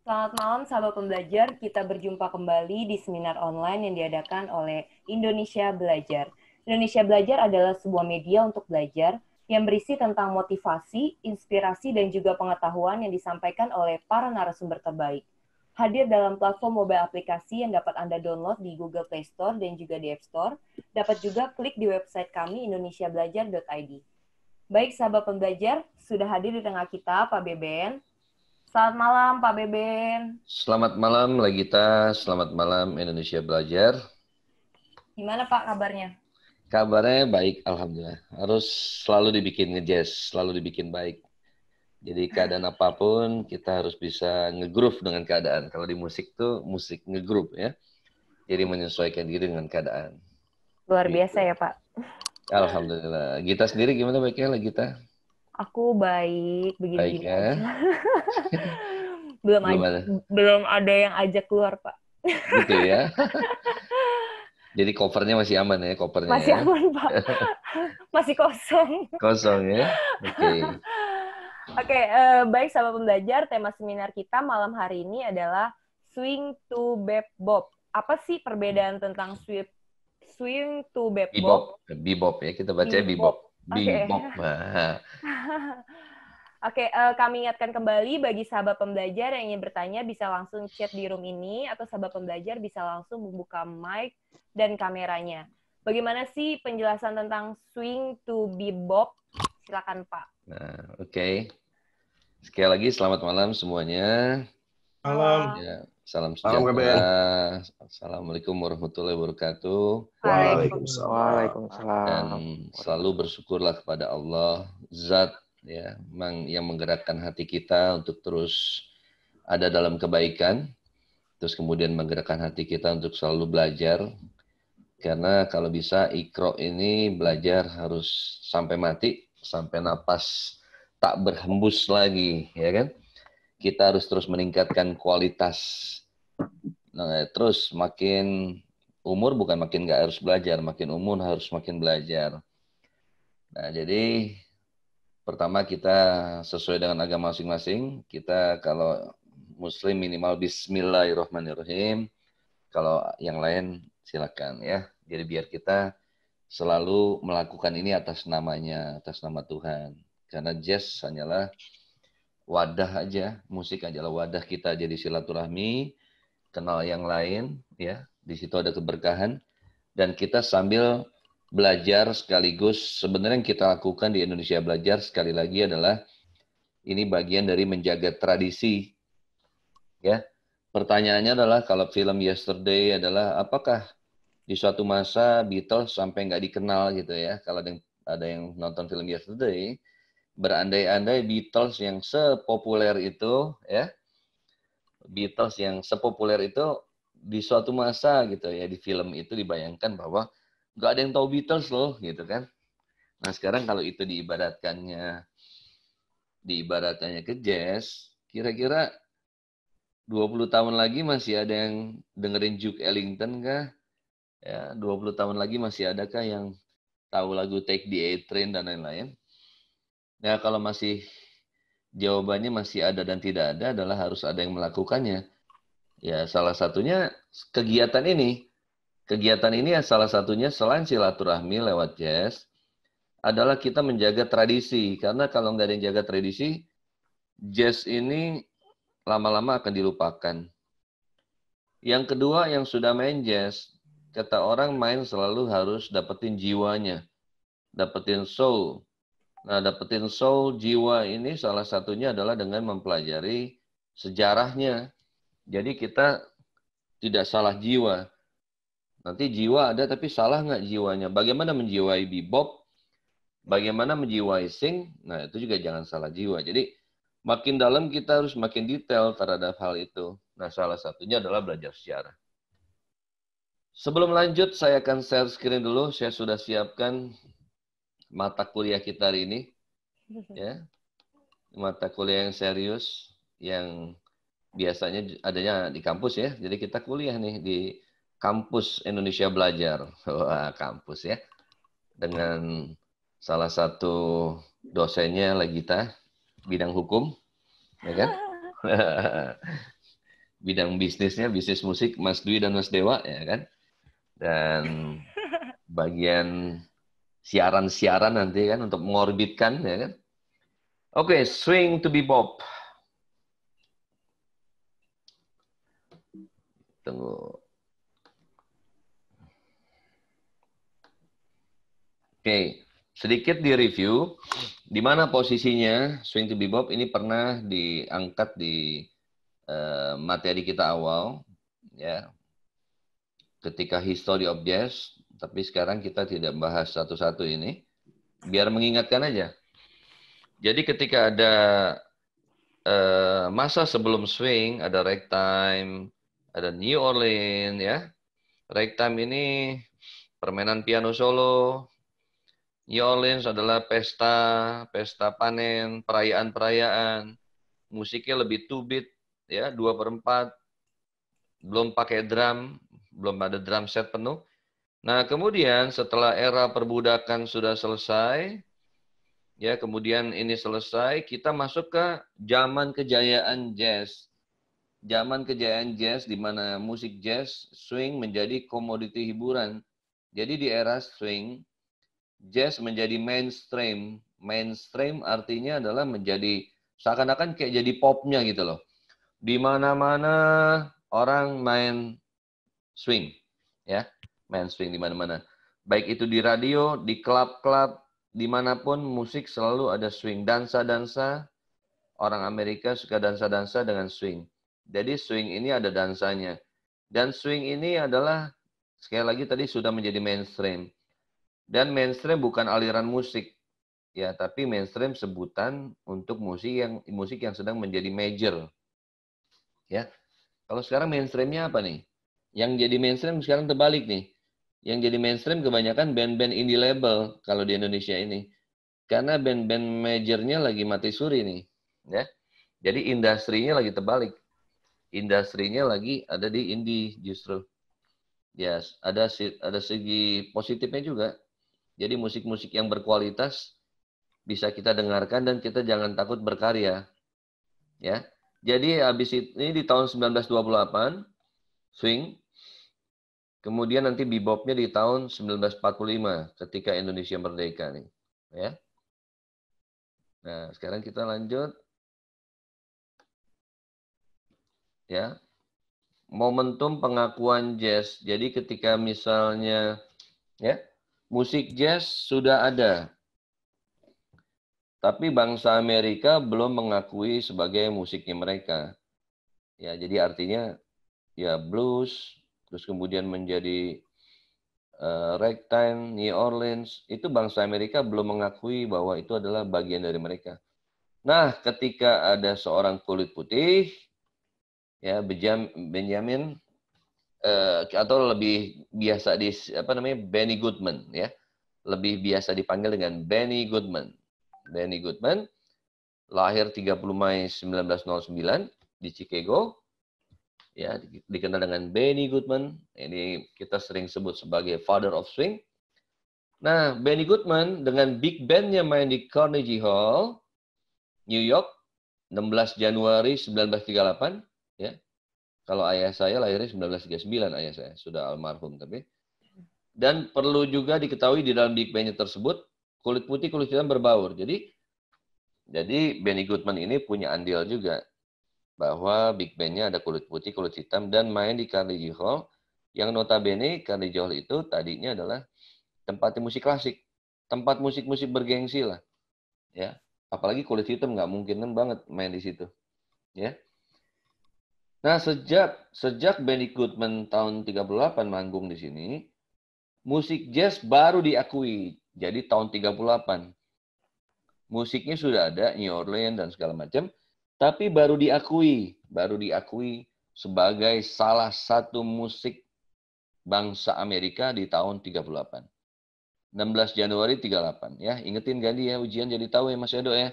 Selamat malam sahabat pembelajar, kita berjumpa kembali di seminar online yang diadakan oleh Indonesia Belajar. Indonesia Belajar adalah sebuah media untuk belajar yang berisi tentang motivasi, inspirasi, dan juga pengetahuan yang disampaikan oleh para narasumber terbaik. Hadir dalam platform mobile aplikasi yang dapat Anda download di Google Play Store dan juga di App Store. Dapat juga klik di website kami indonesiabelajar.id. Baik sahabat pembelajar, sudah hadir di tengah kita Pak Beben. Selamat malam Pak Beben. Selamat malam Legita, selamat malam Indonesia Belajar. Gimana Pak kabarnya? Kabarnya baik, Alhamdulillah. Harus selalu dibikin ngejazz, selalu dibikin baik. Jadi keadaan apapun kita harus bisa nge-groove dengan keadaan. Kalau di musik tuh musik nge-groove ya. Jadi menyesuaikan diri dengan keadaan. Luar Gitu. biasa ya Pak. Alhamdulillah. Gita sendiri gimana baiknya Legita? Aku baik, Baik begini-begini aja. ya. belum Belum ada. belum ada yang ajak keluar Pak. Gitu ya. Jadi covernya masih aman ya, covernya Masih ya. aman Pak. Masih kosong. Kosong ya. Oke. Oke, baik sahabat pembelajar, tema seminar kita malam hari ini adalah Swing to Bebop. Apa sih perbedaan tentang swing to Bebop, bebop? bebop ya, kita bacanya bebop. Bebop. Oke. Bebop. Nah, Oke, kami ingatkan kembali bagi sahabat pembelajar yang ingin bertanya bisa langsung chat di room ini atau sahabat pembelajar bisa langsung membuka mic dan kameranya. Bagaimana sih penjelasan tentang swing to bebop? Silakan Pak. oke. Sekali lagi selamat malam semuanya. Malam. Ya, salam Malam, Kak Ben. sejahtera. Assalamualaikum warahmatullahi wabarakatuh. Waalaikumsalam. Dan Waalaikumsalam. selalu bersyukurlah kepada Allah, Zat ya, yang menggerakkan hati kita untuk terus ada dalam kebaikan, terus kemudian menggerakkan hati kita untuk selalu belajar. Karena kalau bisa Iqra ini belajar harus sampai mati, sampai napas tak berhembus lagi, ya kan? Kita harus terus meningkatkan kualitas. Nah, terus makin umur bukan makin nggak harus belajar, makin umur harus makin belajar. Nah, jadi pertama kita sesuai dengan agama masing-masing. Kita kalau Muslim minimal Bismillahirrahmanirrahim. Kalau yang lain silakan ya. Jadi biar kita selalu melakukan ini atas namanya, atas nama Tuhan. Karena jazz hanyalah wadah aja, musik adalah wadah kita jadi silaturahmi, kenal yang lain, ya. Di situ ada keberkahan dan kita sambil belajar sekaligus sebenarnya yang kita lakukan di Indonesia Belajar sekali lagi adalah ini bagian dari menjaga tradisi, ya. Pertanyaannya adalah kalau film Yesterday adalah apakah di suatu masa Beatles sampai nggak dikenal gitu ya. Kalau ada yang nonton film Yesterday, berandai-andai Beatles yang sepopuler itu ya, Beatles yang sepopuler itu di suatu masa gitu ya, di film itu dibayangkan bahwa nggak ada yang tahu Beatles loh gitu kan. Nah sekarang kalau itu diibaratkannya ke jazz, kira-kira 20 tahun lagi masih ada yang dengerin Duke Ellington kah? Ya, 20 tahun lagi masih adakah yang tahu lagu Take the A Train dan lain-lain? Ya, kalau masih jawabannya masih ada dan tidak ada adalah harus ada yang melakukannya. Ya, salah satunya kegiatan ini. Kegiatan ini salah satunya selain silaturahmi lewat jazz adalah kita menjaga tradisi. Karena kalau nggak ada yang jaga tradisi, jazz ini lama-lama akan dilupakan. Yang kedua, yang sudah main jazz, kata orang main selalu harus dapetin jiwanya, dapetin soul. Nah, dapetin soul, jiwa ini salah satunya adalah dengan mempelajari sejarahnya. Jadi kita tidak salah jiwa. Nanti jiwa ada tapi salah nggak jiwanya. Bagaimana menjiwai bebop, bagaimana menjiwai sing, nah itu juga jangan salah jiwa. Jadi makin dalam kita harus makin detail terhadap hal itu. Nah, salah satunya adalah belajar sejarah. Sebelum lanjut, saya akan share screen dulu. Saya sudah siapkan mata kuliah kita hari ini. Ya, mata kuliah yang serius, yang biasanya adanya di kampus ya. Jadi kita kuliah nih di kampus Indonesia Belajar. Wah, kampus ya. Dengan salah satu dosennya Legita, bidang hukum. Ya kan? bidang bisnisnya, bisnis musik Mas Dwi dan Mas Dewa, ya kan? Dan bagian siaran-siaran nanti kan untuk mengorbitkan, ya kan? Oke, swing to bebop. Tunggu. Oke, sedikit di review di mana posisinya swing to bebop ini pernah diangkat di materi kita awal, ya, ketika history of jazz. Tapi sekarang kita tidak bahas satu-satu ini, biar mengingatkan aja. Jadi ketika ada masa sebelum swing, ada ragtime, ada New Orleans, ya. Ragtime ini permainan piano solo. New Orleans adalah pesta panen, perayaan-perayaan. Musiknya lebih 2 beat, ya, 2/4. Belum pakai drum, belum ada drum set penuh. Nah, kemudian setelah era perbudakan sudah selesai, ya, kemudian ini selesai, kita masuk ke zaman kejayaan jazz. Zaman kejayaan jazz di mana musik jazz, swing menjadi komoditi hiburan. Jadi di era swing, jazz menjadi mainstream. Mainstream artinya adalah menjadi seakan-akan kayak jadi popnya gitu loh. Di mana-mana orang main swing, ya, main swing di mana-mana. Baik itu di radio, di klub-klub, dimanapun musik selalu ada swing. Dansa-dansa, orang Amerika suka dansa-dansa dengan swing. Jadi swing ini ada dansanya. Dan swing ini adalah, sekali lagi tadi sudah menjadi mainstream. Dan mainstream bukan aliran musik, ya, tapi mainstream sebutan untuk musik yang sedang menjadi major, ya. Kalau sekarang mainstreamnya apa nih? Yang jadi mainstream sekarang terbalik nih. Yang jadi mainstream kebanyakan band-band indie label kalau di Indonesia ini, karena band-band majornya lagi mati suri nih, ya. Jadi industrinya lagi terbalik. Industrinya lagi ada di indie justru. Ya, ada segi positifnya juga. Jadi musik-musik yang berkualitas bisa kita dengarkan dan kita jangan takut berkarya. Ya. Jadi habis ini di tahun 1928 swing, kemudian nanti bebopnya di tahun 1945 ketika Indonesia merdeka nih, ya. Nah, sekarang kita lanjut. Ya. Momentum pengakuan jazz. Jadi ketika misalnya, ya, musik jazz sudah ada, tapi bangsa Amerika belum mengakui sebagai musiknya mereka. Ya, jadi artinya ya blues, terus kemudian menjadi ragtime, New Orleans, itu bangsa Amerika belum mengakui bahwa itu adalah bagian dari mereka. Nah, ketika ada seorang kulit putih, ya, Benjamin, atau lebih biasa Benny Goodman, ya, lebih biasa dipanggil dengan Benny Goodman. Benny Goodman lahir 30 Mei 1909 di Chicago, ya, dikenal dengan Benny Goodman. Ini kita sering sebut sebagai Father of Swing. Nah, Benny Goodman dengan big bandnya main di Carnegie Hall, New York, 16 Januari 1938, ya. Kalau ayah saya lahirnya 1939, ayah saya sudah almarhum tapi. Dan perlu juga diketahui di dalam big bandnya tersebut kulit putih kulit hitam berbaur. Jadi Benny Goodman ini punya andil juga bahwa big bandnya ada kulit putih kulit hitam dan main di Carnegie Hall yang notabene Carnegie Hall itu tadinya adalah tempat musik klasik, tempat musik-musik bergengsi lah, ya. Apalagi kulit hitam nggak mungkin banget main di situ, ya. Nah, sejak Benny Goodman tahun 38 manggung di sini, musik jazz baru diakui. Jadi tahun 38. Musiknya sudah ada, New Orleans dan segala macam, tapi baru diakui sebagai salah satu musik bangsa Amerika di tahun 38. 16 Januari 38, ya. Ingetin Gandhi ya, ujian jadi tahu ya Mas Edo ya.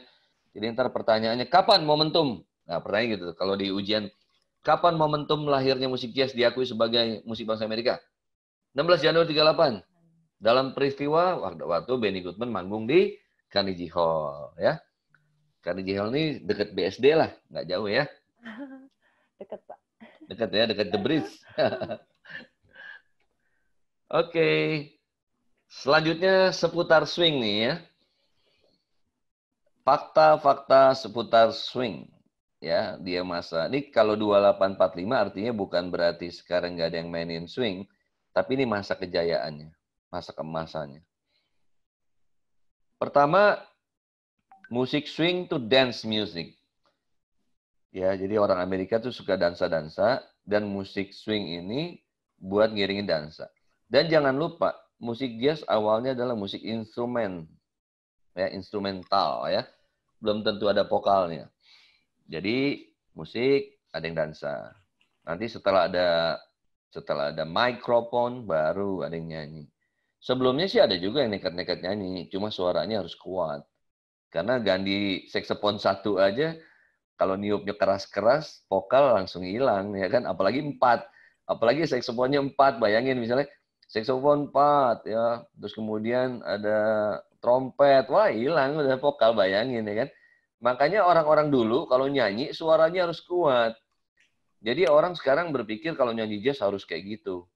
Jadi ntar pertanyaannya, kapan momentum? Nah, pertanyaan gitu. Kalau di ujian, kapan momentum lahirnya musik jazz diakui sebagai musik bangsa Amerika? 16 Januari 38. Dalam peristiwa waktu Benny Goodman manggung di Carnegie Hall, ya. Carnegie Hall ini dekat BSD lah, nggak jauh ya. Dekat, Pak. Dekat ya, dekat The Bridge. Oke. Selanjutnya seputar swing nih ya. Fakta-fakta seputar swing. Ya, dia masa. Ini kalau 2845 artinya bukan berarti sekarang nggak ada yang mainin swing, tapi ini masa kejayaannya, masa keemasannya. Pertama, musik swing itu dance music. Ya, jadi orang Amerika tuh suka dansa-dansa dan musik swing ini buat ngiringin dansa. Dan jangan lupa, musik jazz awalnya adalah musik instrumen. Ya, instrumental ya. Belum tentu ada vokalnya. Jadi musik ada yang dansa. Nanti setelah ada mikrofon baru ada yang nyanyi. Sebelumnya sih ada juga yang nekat-nekat nyanyi, cuma suaranya harus kuat. Karena ganti saksofon satu aja, kalau niupnya keras-keras, vokal langsung hilang, ya kan? Apalagi 4. Apalagi saksofonnya 4, bayangin misalnya saksofon 4, ya. Terus kemudian ada trompet, wah hilang udah vokal, bayangin ya kan? Makanya orang-orang dulu kalau nyanyi suaranya harus kuat. Jadi orang sekarang berpikir kalau nyanyi jazz harus kayak gitu.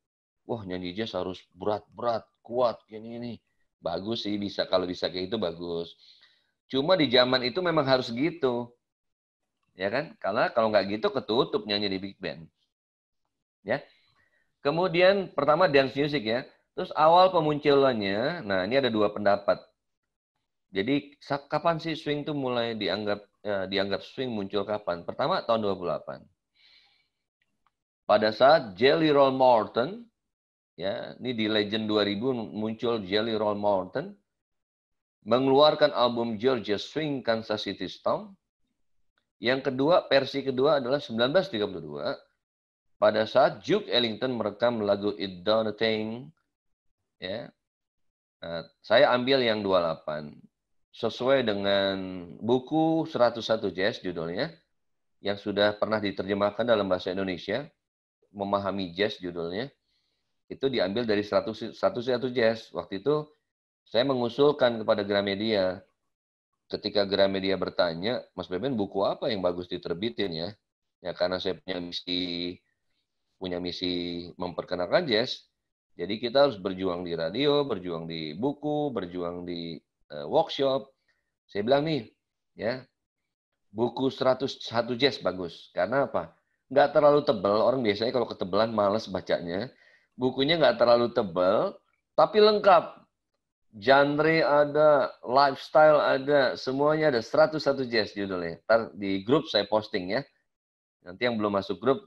Wah, nyanyi jazz harus berat-berat, kuat, ini. Bagus sih, bisa kalau bisa kayak itu bagus. Cuma di zaman itu memang harus gitu. Ya kan? Karena kalau nggak gitu ketutup nyanyi di big band. Ya. Kemudian pertama dance music ya. Terus awal pemunculannya, nah ini ada 2 pendapat. Jadi kapan sih swing itu mulai dianggap swing muncul kapan? Pertama tahun 28. Pada saat Jelly Roll Morton, ya, ini di Legend 2000 muncul Jelly Roll Morton mengeluarkan album Georgia Swing Kansas City Stomp. Yang kedua, versi kedua adalah 1932 pada saat Duke Ellington merekam lagu It Done a Thing, ya. Nah, saya ambil yang 28 sesuai dengan buku 101 Jazz judulnya yang sudah pernah diterjemahkan dalam bahasa Indonesia, Memahami Jazz judulnya. Itu diambil dari 101 Jazz. Waktu itu saya mengusulkan kepada Gramedia. Ketika Gramedia bertanya, Mas Beben buku apa yang bagus diterbitin ya? Ya karena saya punya misi memperkenalkan jazz. Jadi kita harus berjuang di radio, berjuang di buku, berjuang di workshop. Saya bilang nih, ya, buku 101 Jazz bagus. Karena apa? Nggak terlalu tebal. Orang biasanya kalau ketebalan males bacanya. Bukunya nggak terlalu tebal, tapi lengkap. Genre ada, lifestyle ada, semuanya ada. 101 Jazz judulnya. Ntar di grup saya posting ya. Nanti yang belum masuk grup,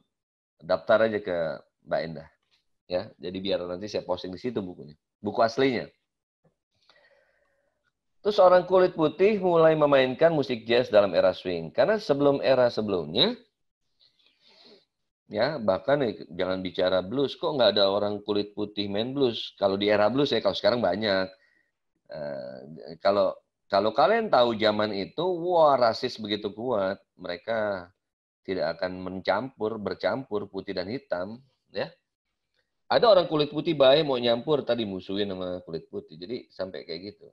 daftar aja ke Mbak Endah. Ya, jadi biar nanti saya posting di situ bukunya. Buku aslinya. Terus orang kulit putih mulai memainkan musik jazz dalam era swing. Karena sebelum era sebelumnya, ya bahkan jangan bicara blues, kok nggak ada orang kulit putih main blues. Kalau di era blues ya, kalau sekarang banyak. Kalau kalian tahu zaman itu, wah rasis begitu kuat. Mereka tidak akan bercampur putih dan hitam. Ya. Ada orang kulit putih baik mau nyampur, tadi musuhin sama kulit putih. Jadi sampai kayak gitu.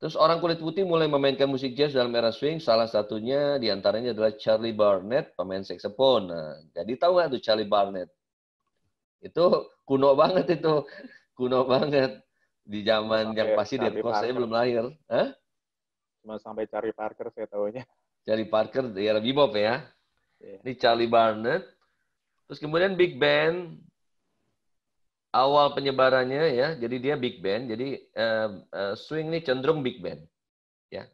Terus orang kulit putih mulai memainkan musik jazz dalam era swing. Salah satunya diantaranya adalah Charlie Barnet, pemain saksofon. Nah, jadi tahu nggak tuh Charlie Barnet? Itu kuno banget itu. Kuno banget. Di zaman yang pasti Dead Cross saya belum lahir. Hah? Cuma sampai Charlie Parker saya tahunya. Charlie Parker di era bebop ya. Yeah. Ini Charlie Barnet. Terus kemudian Big Band. Awal penyebarannya ya, jadi dia big band, jadi swing ini cenderung big band, ya.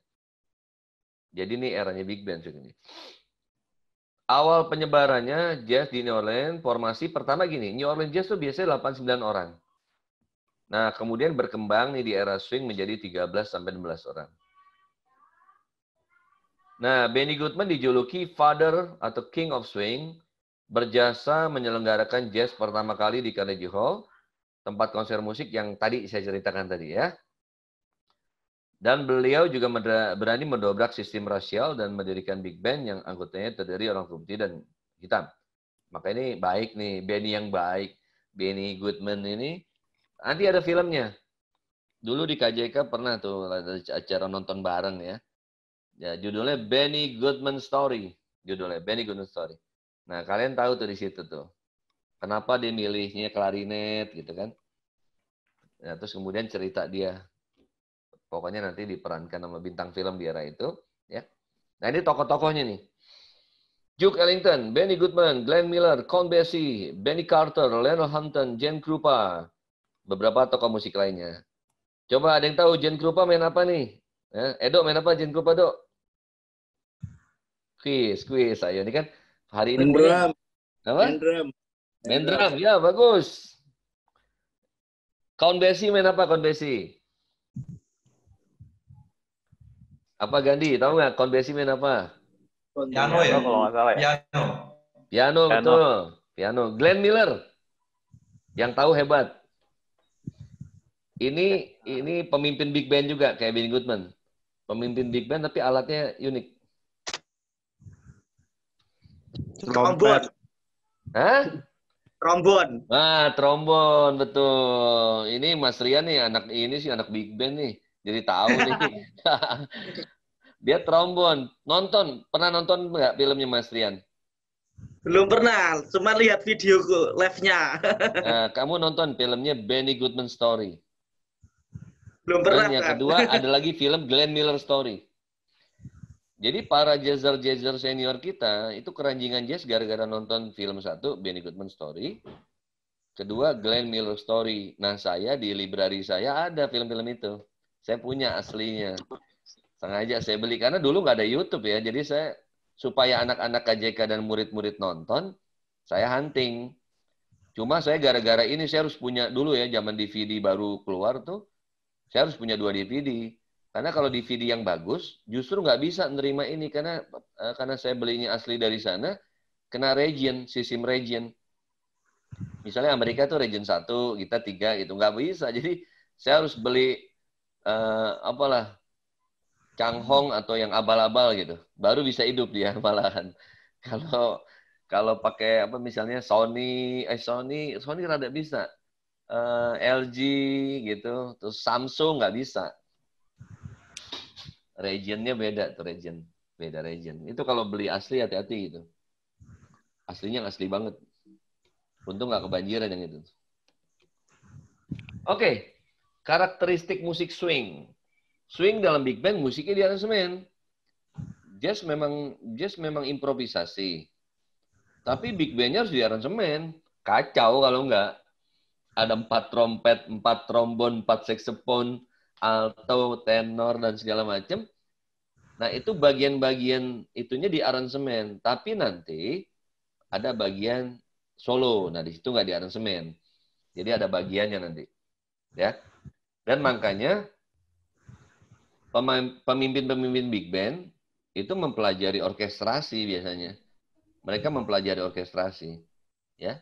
Jadi ini eranya big band swing ini. Awal penyebarannya jazz di New Orleans, formasi pertama gini, New Orleans Jazz itu biasanya 8-9 orang. Nah, kemudian berkembang nih di era swing menjadi 13-16 orang. Nah, Benny Goodman dijuluki Father atau King of Swing, berjasa menyelenggarakan jazz pertama kali di Carnegie Hall, tempat konser musik yang tadi saya ceritakan tadi ya. Dan beliau juga berani mendobrak sistem rasial dan mendirikan big band yang anggotanya terdiri orang putih dan hitam. Maka ini baik nih, Benny yang baik. Benny Goodman ini, nanti ada filmnya. Dulu di KJK pernah tuh ada acara nonton bareng ya. Ya, judulnya Benny Goodman Story. Judulnya Benny Goodman Story. Nah, kalian tahu tuh di situ tuh. Kenapa dia milihnya klarinet gitu kan. Nah, terus kemudian cerita dia. Pokoknya nanti diperankan sama bintang film di era itu. Ya. Nah, ini tokoh-tokohnya nih. Duke Ellington, Benny Goodman, Glenn Miller, Count Basie, Benny Carter, Lionel Hampton, Gene Krupa. Beberapa tokoh musik lainnya. Coba ada yang tahu Gene Krupa main apa nih? Edo main apa Gene Krupa, Dok? Kuis. Ayo, ini kan hari ini Main apa? Main drum, ya bagus. Count Basie main apa, Count Basie? Apa Gandhi? Tahu nggak Count Basie main apa? Piano ya? Kalau nggak salah ya. Piano, betul. Piano. Glenn Miller. Yang tahu hebat. Ini pemimpin big band juga kayak Benny Goodman. Pemimpin big band tapi alatnya unik. Trombon. Hah? Trombon. Nah, trombon, betul. Ini Mas Rian nih, anak big band nih. Jadi tahu nih. Dia trombon. Pernah nonton nggak filmnya Mas Rian? Belum pernah, cuma lihat video live-nya. Nah, kamu nonton filmnya Benny Goodman Story. Belum pernah. Dan yang kedua ada lagi film Glenn Miller Story. Jadi para jazzer senior kita itu keranjingan jazz gara-gara nonton film satu Benny Goodman Story, kedua Glenn Miller Story. Nah saya di library saya ada film-film itu. Saya punya aslinya. Sengaja saya beli karena dulu nggak ada YouTube ya. Jadi saya supaya anak-anak KJK dan murid-murid nonton, saya hunting. Cuma saya gara-gara ini saya harus punya dulu ya zaman DVD baru keluar tuh, saya harus punya 2 DVD. Karena kalau DVD yang bagus, justru nggak bisa nerima ini karena saya belinya asli dari sana, kena sistem region. Misalnya Amerika tuh region 1, kita 3 gitu, nggak bisa. Jadi saya harus beli Changhong atau yang abal-abal gitu, baru bisa hidup dia malahan. Kalau pakai misalnya Sony rada bisa, LG gitu, terus Samsung nggak bisa. Regionnya beda tuh beda region. Itu kalau beli asli hati-hati gitu. Aslinya asli banget. Untung nggak kebanjiran yang itu. Oke, karakteristik musik swing. Swing dalam big band musiknya di aransemen. Jazz memang improvisasi. Tapi big bandnya harus di aransemen. Kacau kalau enggak. Ada 4 trompet, 4 trombon, 4 saxophone, alto, tenor, dan segala macam. Nah, itu bagian-bagian itunya di aransemen. Tapi nanti ada bagian solo. Nah, di situ nggak di aransemen. Jadi ada bagiannya nanti. Ya. Dan makanya pemimpin-pemimpin big band itu mempelajari orkestrasi biasanya. Mereka mempelajari orkestrasi. Ya.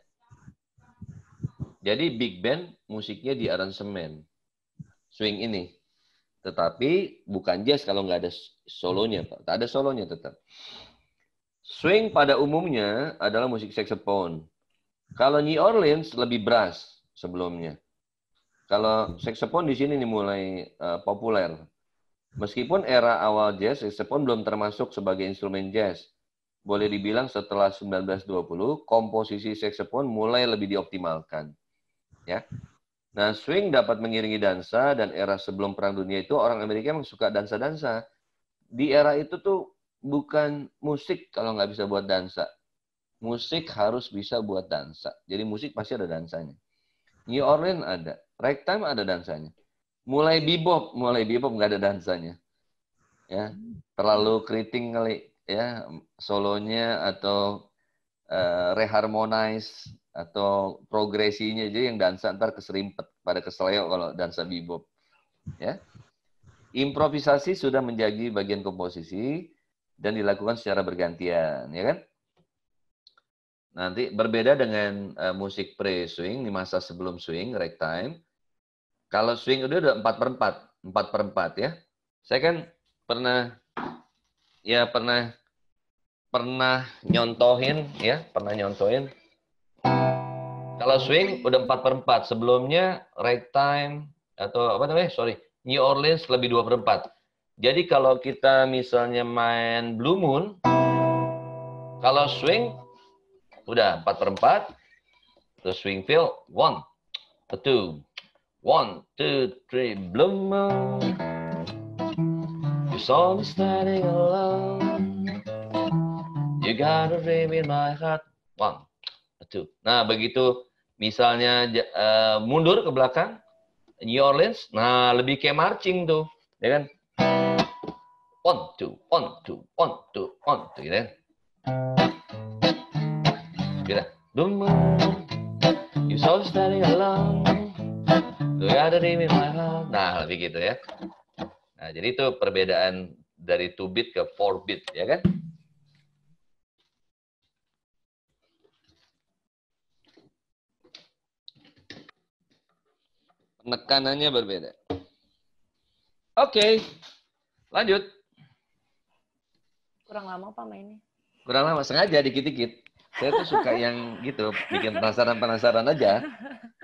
Jadi big band musiknya di aransemen. Swing ini. Tetapi bukan jazz kalau nggak ada solonya, Pak. Tak ada solonya tetap. Swing pada umumnya adalah musik saxophone. Kalau New Orleans lebih brass sebelumnya. Kalau saxophone di sini nih mulai populer. Meskipun era awal jazz, saxophone belum termasuk sebagai instrumen jazz. Boleh dibilang setelah 1920, komposisi saxophone mulai lebih dioptimalkan. Ya. Nah, swing dapat mengiringi dansa dan era sebelum Perang Dunia itu orang Amerika memang suka dansa-dansa. Di era itu tuh bukan musik kalau nggak bisa buat dansa. Musik harus bisa buat dansa. Jadi musik pasti ada dansanya. New Orleans ada. Ragtime ada dansanya. Mulai bebop nggak ada dansanya. Ya, terlalu keriting kali ya solonya atau reharmonize atau progresinya aja yang dansa ntar keserimpet pada keseleo kalau dansa bebop. Ya. Improvisasi sudah menjadi bagian komposisi dan dilakukan secara bergantian, ya kan? Nanti berbeda dengan musik pre-swing di masa sebelum swing, ragtime. Kalau swing udah 4/4 ya. Saya kan pernah nyontohin. Kalau swing udah 4/4. Sebelumnya ragtime atau New Orleans lebih 2/4. Jadi kalau kita misalnya main Blue Moon, kalau swing Udah 4/4. Terus swing feel 1, 2, 1, 2, 3, blue moon. You saw me standing alone. You got a dream in my heart. 1, 2. Nah, begitu misalnya mundur ke belakang, New Orleans, nah lebih kayak marching tuh, ya kan? 1, 2, 1, 2, 1, 2, 1, 2, gitu kan? Gitu. Blue moon, you saw me standing alone. You got a dream in my heart. Nah, lebih gitu ya. Nah, jadi itu perbedaan dari 2 beat ke 4 beat, ya kan? Penekanannya berbeda. Oke, lanjut. Kurang lama Pak mainnya. Kurang lama, sengaja dikit-dikit. Saya tuh suka yang gitu, bikin penasaran-penasaran aja.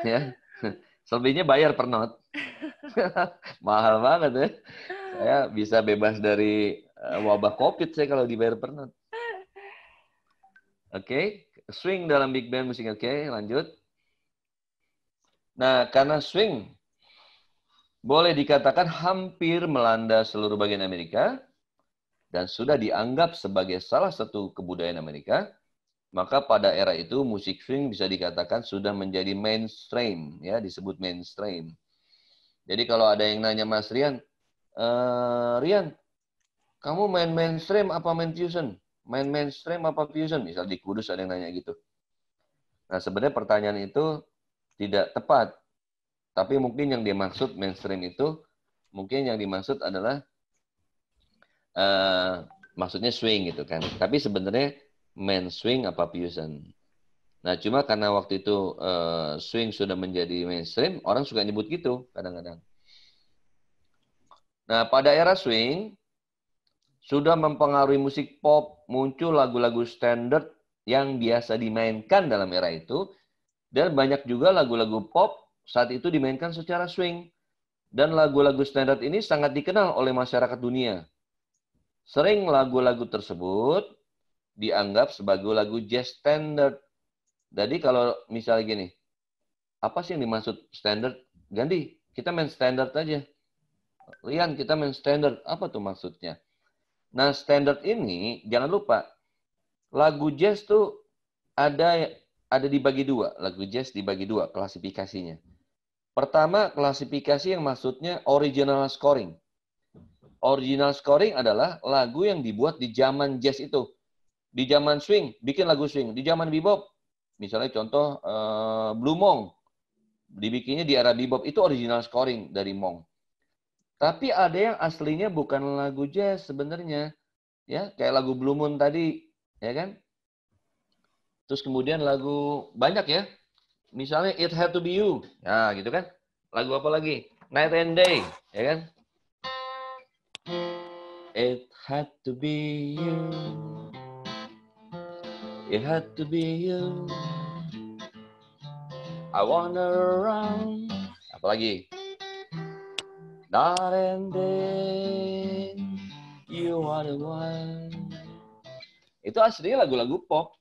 Ya. Selebihnya bayar per not. Mahal banget ya. Saya bisa bebas dari wabah COVID saya kalau dibayar per not. Oke, swing dalam big band musik. Oke, lanjut. Nah, karena swing boleh dikatakan hampir melanda seluruh bagian Amerika dan sudah dianggap sebagai salah satu kebudayaan Amerika, maka pada era itu musik swing bisa dikatakan sudah menjadi mainstream, ya, disebut mainstream. Jadi kalau ada yang nanya Mas Rian, Rian, kamu main mainstream apa main fusion? Main mainstream apa fusion? Misal di Kudus ada yang nanya gitu. Nah, sebenarnya pertanyaan itu tidak tepat. Tapi mungkin yang dimaksud mainstream itu, mungkin yang dimaksud adalah maksudnya swing gitu kan. Tapi sebenarnya main swing apa fusion. Nah, cuma karena waktu itu swing sudah menjadi mainstream, orang suka nyebut gitu kadang-kadang. Nah, pada era swing, sudah mempengaruhi musik pop, muncul lagu-lagu standar yang biasa dimainkan dalam era itu, dan banyak juga lagu-lagu pop saat itu dimainkan secara swing. Dan lagu-lagu standar ini sangat dikenal oleh masyarakat dunia. Sering lagu-lagu tersebut dianggap sebagai lagu jazz standard. Jadi kalau misalnya gini, apa sih yang dimaksud standard? Ganti, kita main standard aja. Rian, kita main standard. Apa tuh maksudnya? Nah, standard ini, jangan lupa, lagu jazz tuh ada dibagi dua. Lagu jazz dibagi dua klasifikasinya. Pertama, klasifikasi yang maksudnya original scoring. Original scoring adalah lagu yang dibuat di zaman jazz itu. Di zaman swing, bikin lagu swing. Di zaman bebop, misalnya contoh Blue Monk, dibikinnya di era bebop, itu original scoring dari Monk. Tapi ada yang aslinya bukan lagu jazz sebenarnya. Ya, kayak lagu Blue Moon tadi, ya kan? Terus kemudian lagu banyak ya. Misalnya It Had to Be You. Nah, gitu kan? Lagu apa lagi? Night and Day, ya kan? It had to be you. It had to be you. I wander around. Apalagi? Night and day. You are the one. Itu aslinya lagu-lagu pop.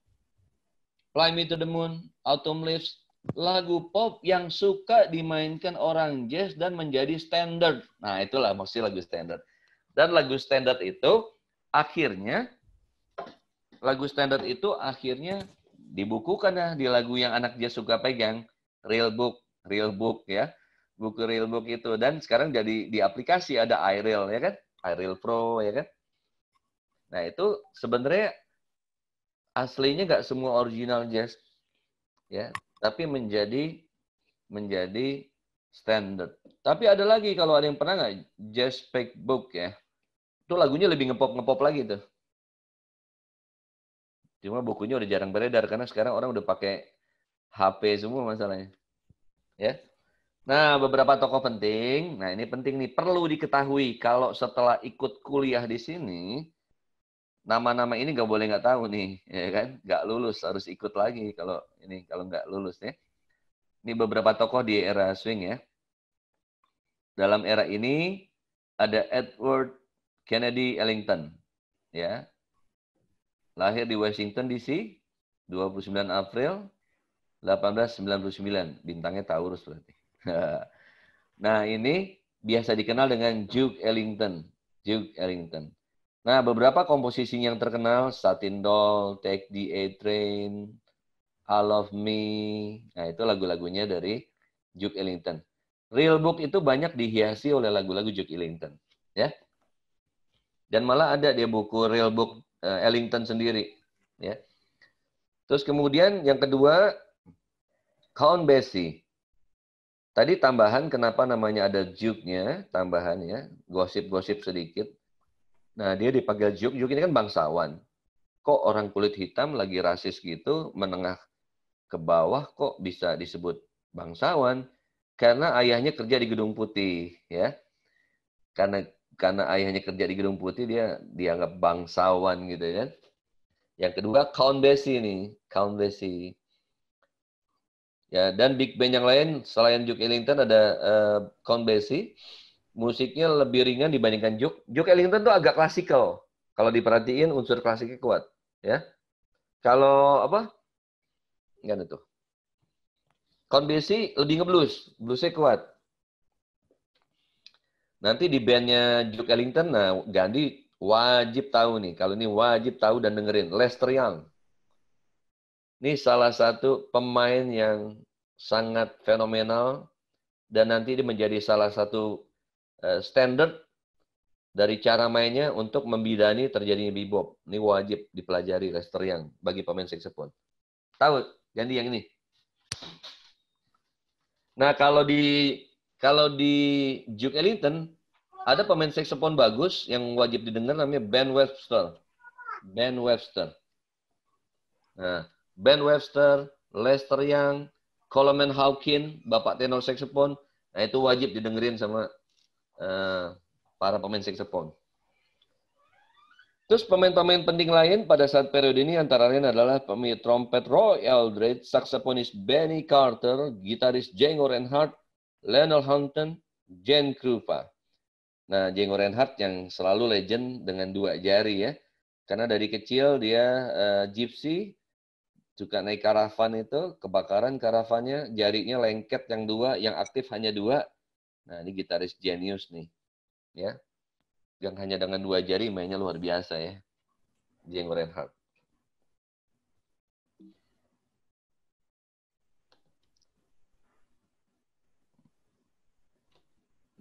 Fly Me to the Moon, Autumn Leaves, lagu pop yang suka dimainkan orang jazz dan menjadi standar. Nah, itulah maksudnya lagu standar. Dan lagu standar itu akhirnya dibukukan ya di lagu yang anak jazz suka pegang, real book ya. Buku real book itu, dan sekarang jadi di aplikasi ada iReal ya kan? iReal Pro ya kan? Nah, itu sebenarnya aslinya nggak semua original jazz, ya, tapi menjadi standar. Tapi ada lagi, kalau ada yang pernah nggak Jazz Fake Book ya, itu lagunya lebih ngepop lagi tuh. Cuma bukunya udah jarang beredar karena sekarang orang udah pakai HP semua masalahnya, ya. Nah, beberapa tokoh penting. Nah, ini penting nih, perlu diketahui kalau setelah ikut kuliah di sini, nama-nama ini nggak boleh nggak tahu nih, ya kan? Nggak lulus, harus ikut lagi kalau nggak lulus ya. Ini beberapa tokoh di era swing ya. Dalam era ini ada Edward Kennedy Ellington, ya. Lahir di Washington DC 29 April 1899. Bintangnya Taurus berarti. Nah, ini biasa dikenal dengan Duke Ellington. Duke Ellington. Nah, beberapa komposisinya yang terkenal, Satin Doll, Take the A Train, I Love Me. Nah, itu lagu-lagunya dari Duke Ellington. Real Book itu banyak dihiasi oleh lagu-lagu Duke Ellington, ya. Dan malah ada dia buku Real Book Ellington sendiri, ya. Terus kemudian yang kedua, Count Basie. Tadi tambahan kenapa namanya ada Duke-nya, tambahan ya, gosip-gosip sedikit. Nah, dia dipanggil Duke. Duke ini kan bangsawan. Kok orang kulit hitam lagi rasis gitu, menengah ke bawah kok bisa disebut bangsawan? Karena ayahnya kerja di Gedung Putih, ya. Karena ayahnya kerja di Gedung Putih, dia dianggap bangsawan gitu ya. Yang kedua, Count Basie nih, Count Basie. Ya, dan big band yang lain selain Duke Ellington ada Count Basie. Musiknya lebih ringan dibandingkan Duke. Duke Ellington tuh agak klasikal. Kalau diperhatiin unsur klasiknya kuat, ya. Kalau apa? Enggak itu. Count Basie lebih ngeblues, bluesnya kuat. Nanti di bandnya Duke Ellington, nah Gandhi wajib tahu nih. Kalau ini wajib tahu dan dengerin. Lester Young. Ini salah satu pemain yang sangat fenomenal dan nanti dia menjadi salah satu standar dari cara mainnya untuk membidani terjadinya bebop. Ini wajib dipelajari Lester Young bagi pemain saxophone. Tahu Gandhi yang ini? Nah, kalau di Duke Ellington ada pemain saxophone bagus yang wajib didengar namanya Ben Webster. Ben Webster. Nah, Ben Webster, Lester Young, Coleman Hawkins, bapak tenor saxophone. Nah, itu wajib didengerin sama para pemain saxophone. Terus pemain-pemain penting lain pada saat periode ini antara lain adalah pemain trompet Roy Eldridge, saksofonis Benny Carter, gitaris Django Reinhardt, Lionel Hampton, Gene Krupa. Nah, Django Reinhardt yang selalu legend dengan 2 jari ya. Karena dari kecil dia gypsy, suka naik karavan itu, kebakaran karavannya, jarinya lengket yang 2, yang aktif hanya 2. Nah, ini gitaris jenius nih. Ya. Yang hanya dengan 2 jari mainnya luar biasa ya. Django Reinhardt.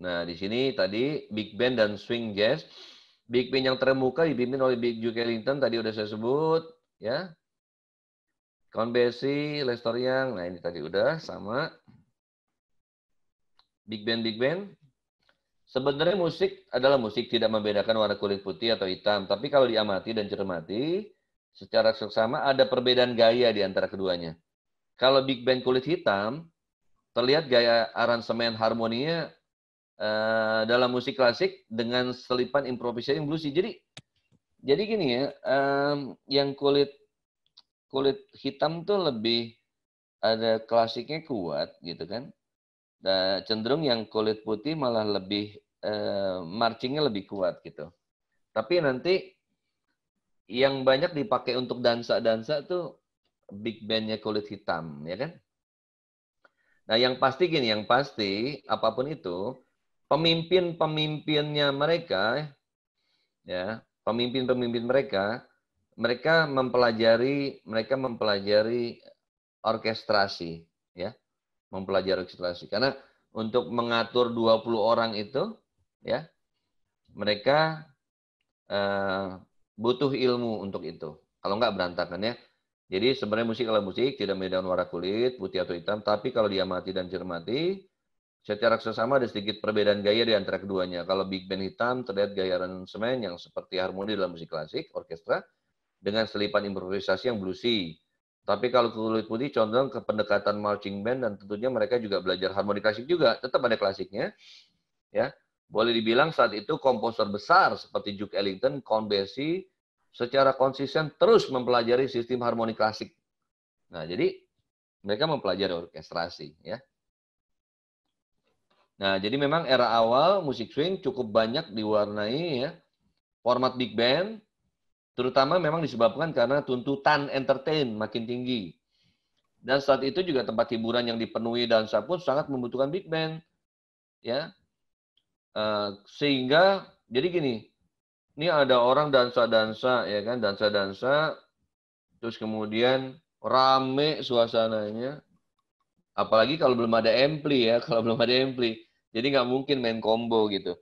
Nah, di sini tadi big band dan swing jazz. Big band yang terkemuka dipimpin oleh Big Duke Ellington, tadi udah saya sebut, ya. Count Basie, Lester Young, nah ini tadi udah sama. Big band. Sebenarnya musik adalah musik, tidak membedakan warna kulit putih atau hitam. Tapi kalau diamati dan cermati, secara seksama ada perbedaan gaya di antara keduanya. Kalau big band kulit hitam, terlihat gaya aransemen harmoninya dalam musik klasik dengan selipan improvisasi yang bluesy. Jadi gini ya, yang kulit hitam tuh lebih ada klasiknya kuat gitu kan. Dan cenderung yang kulit putih malah lebih marchingnya lebih kuat gitu. Tapi nanti yang banyak dipakai untuk dansa tuh big bandnya kulit hitam, ya kan? Nah, yang pasti gini, apapun itu, pemimpinnya mereka, ya, pemimpin mereka mempelajari orkestrasi, ya, mempelajari orkestrasi. Karena untuk mengatur 20 orang itu, ya, mereka butuh ilmu untuk itu. Kalau nggak berantakan ya. Jadi sebenarnya musik adalah musik, tidak membedakan warna kulit, putih atau hitam. Tapi kalau diamati dan cermati, secara sesama ada sedikit perbedaan gaya di antara keduanya. Kalau big band hitam terlihat gaya aransemen yang seperti harmoni dalam musik klasik, orkestra, dengan selipan improvisasi yang bluesy. Tapi kalau kulit putih condong ke pendekatan marching band dan tentunya mereka juga belajar harmoni klasik juga. Tetap ada klasiknya. Ya, boleh dibilang saat itu komposer besar seperti Duke Ellington, Count Basie secara konsisten terus mempelajari sistem harmoni klasik. Nah, jadi mereka mempelajari orkestrasi, ya. Nah, jadi memang era awal musik swing cukup banyak diwarnai ya format big band, Terutama memang disebabkan karena tuntutan entertain makin tinggi. Dan saat itu juga tempat hiburan yang dipenuhi dansa pun sangat membutuhkan big band. Ya, sehingga jadi gini, ini ada orang dansa-dansa ya kan, dansa-dansa, terus kemudian rame suasananya, apalagi kalau belum ada ampli ya, kalau belum ada ampli, jadi nggak mungkin main combo gitu.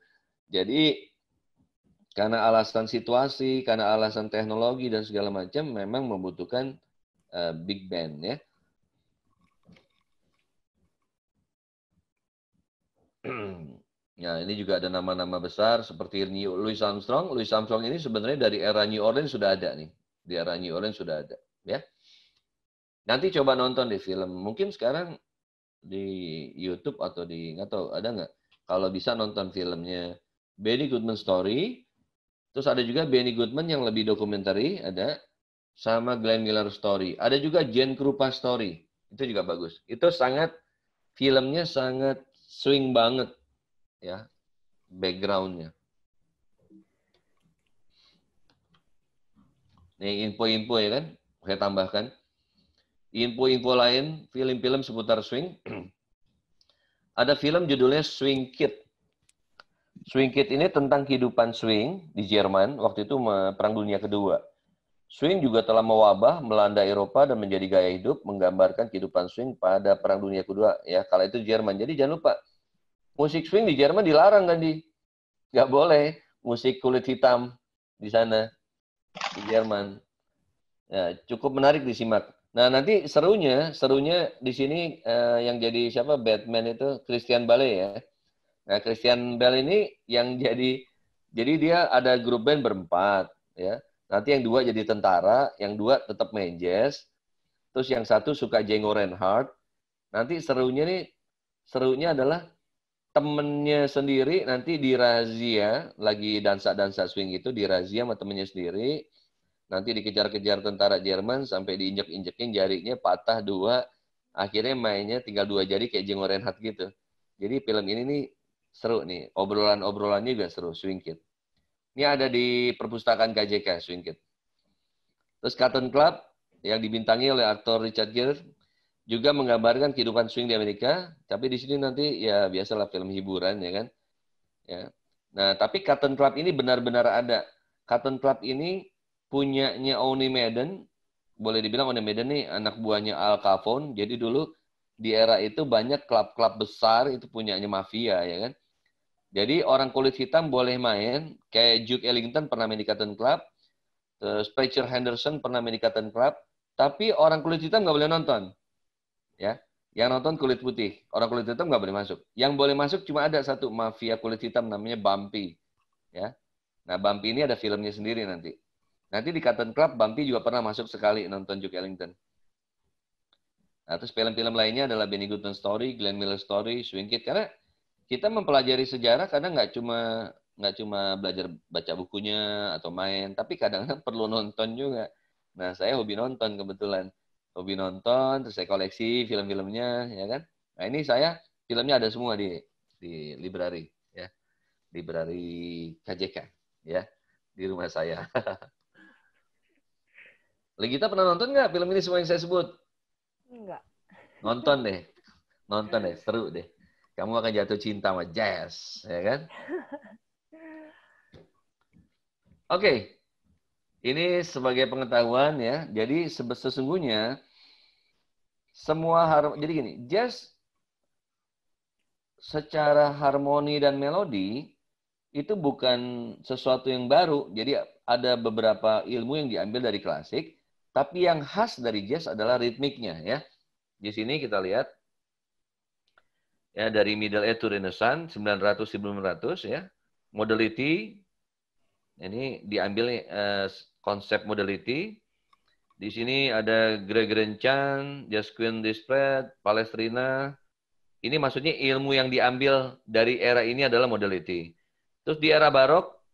Jadi karena alasan situasi, karena alasan teknologi dan segala macam, memang membutuhkan big band ya. Nah, ini juga ada nama-nama besar seperti Louis Armstrong. Louis Armstrong ini sebenarnya dari era New Orleans sudah ada nih. Di era New Orleans sudah ada, ya. Nanti coba nonton di film. Mungkin sekarang di YouTube atau di nggak tahu ada nggak? Kalau bisa nonton filmnya Benny Goodman Story. Terus ada juga Benny Goodman yang lebih dokumenter, ada sama Glenn Miller Story. Ada juga Jane Krupa Story. Itu juga bagus. Itu sangat filmnya sangat swing banget ya backgroundnya. Nih info-info ya kan, saya tambahkan. Info-info lain, film-film seputar swing. Ada film judulnya Swing Kid. Swing Kid ini tentang kehidupan swing di Jerman waktu itu Perang Dunia Kedua. Swing juga telah mewabah, melanda Eropa dan menjadi gaya hidup, menggambarkan kehidupan swing pada Perang Dunia Kedua. Ya, kala itu Jerman. Jadi jangan lupa, musik swing di Jerman dilarang kan nggak boleh musik kulit hitam di sana di Jerman. Ya, cukup menarik disimak. Nah, nanti serunya di sini yang jadi siapa Batman itu Christian Bale ya. Nah, Christian Bale ini yang jadi dia ada grup band berempat ya. Nanti yang dua jadi tentara, yang dua tetap main jazz. Terus yang satu suka Django Reinhardt. Nanti serunya adalah temennya sendiri nanti dirazia, lagi dansa-dansa swing itu dirazia sama temennya sendiri. Nanti dikejar-kejar tentara Jerman sampai diinjek-injekin jarinya patah dua. Akhirnya mainnya tinggal dua jari kayak Django Reinhardt gitu. Jadi film ini nih seru nih. Obrolan-obrolannya juga seru, Swing Kid. Ini ada di perpustakaan KJK, Swing Kid. Terus Cotton Club yang dibintangi oleh aktor Richard Gere juga menggambarkan kehidupan swing di Amerika. Tapi di sini nanti ya biasalah film hiburan ya kan. Ya. Nah, tapi Cotton Club ini benar-benar ada. Cotton Club ini punyanya Owney Madden, boleh dibilang Owney Madden nih anak buahnya Al Capone. Jadi dulu di era itu banyak klub-klub besar itu punyanya mafia ya kan. Jadi orang kulit hitam boleh main, kayak Duke Ellington pernah main di Cotton Club, terus Fletcher Henderson pernah main di Cotton Club, tapi orang kulit hitam nggak boleh nonton, ya. Yang nonton kulit putih, orang kulit hitam nggak boleh masuk. Yang boleh masuk cuma ada satu mafia kulit hitam namanya Bumpy, ya. Nah Bumpy ini ada filmnya sendiri nanti. Nanti di Cotton Club, Bumpy juga pernah masuk sekali nonton Duke Ellington. Nah, terus film-film lainnya adalah Benny Goodman Story, Glenn Miller Story, Swing Kid. Karena kita mempelajari sejarah kadang nggak cuma belajar baca bukunya atau main, tapi kadang-kadang perlu nonton juga. Nah, saya hobi nonton kebetulan. Hobi nonton, terus saya koleksi film-filmnya, ya kan. Nah, ini saya filmnya ada semua di library, ya. Library KJK, ya. Di rumah saya. Legita pernah nonton nggak film ini semua yang saya sebut? Enggak. Nonton deh, seru deh. Kamu akan jatuh cinta sama jazz, ya kan? Oke, ini sebagai pengetahuan ya. Jadi sesungguhnya jadi gini, jazz secara harmoni dan melodi itu bukan sesuatu yang baru. Jadi ada beberapa ilmu yang diambil dari klasik. Tapi yang khas dari jazz adalah ritmiknya ya. Di sini kita lihat ya dari Middle Age to Renaissance 900-1900 ya. Modality ini diambil konsep modality. Di sini ada Gregorian Chant, Jacquin Desprez, Palestrina. Ini maksudnya ilmu yang diambil dari era ini adalah modality. Terus di era Barok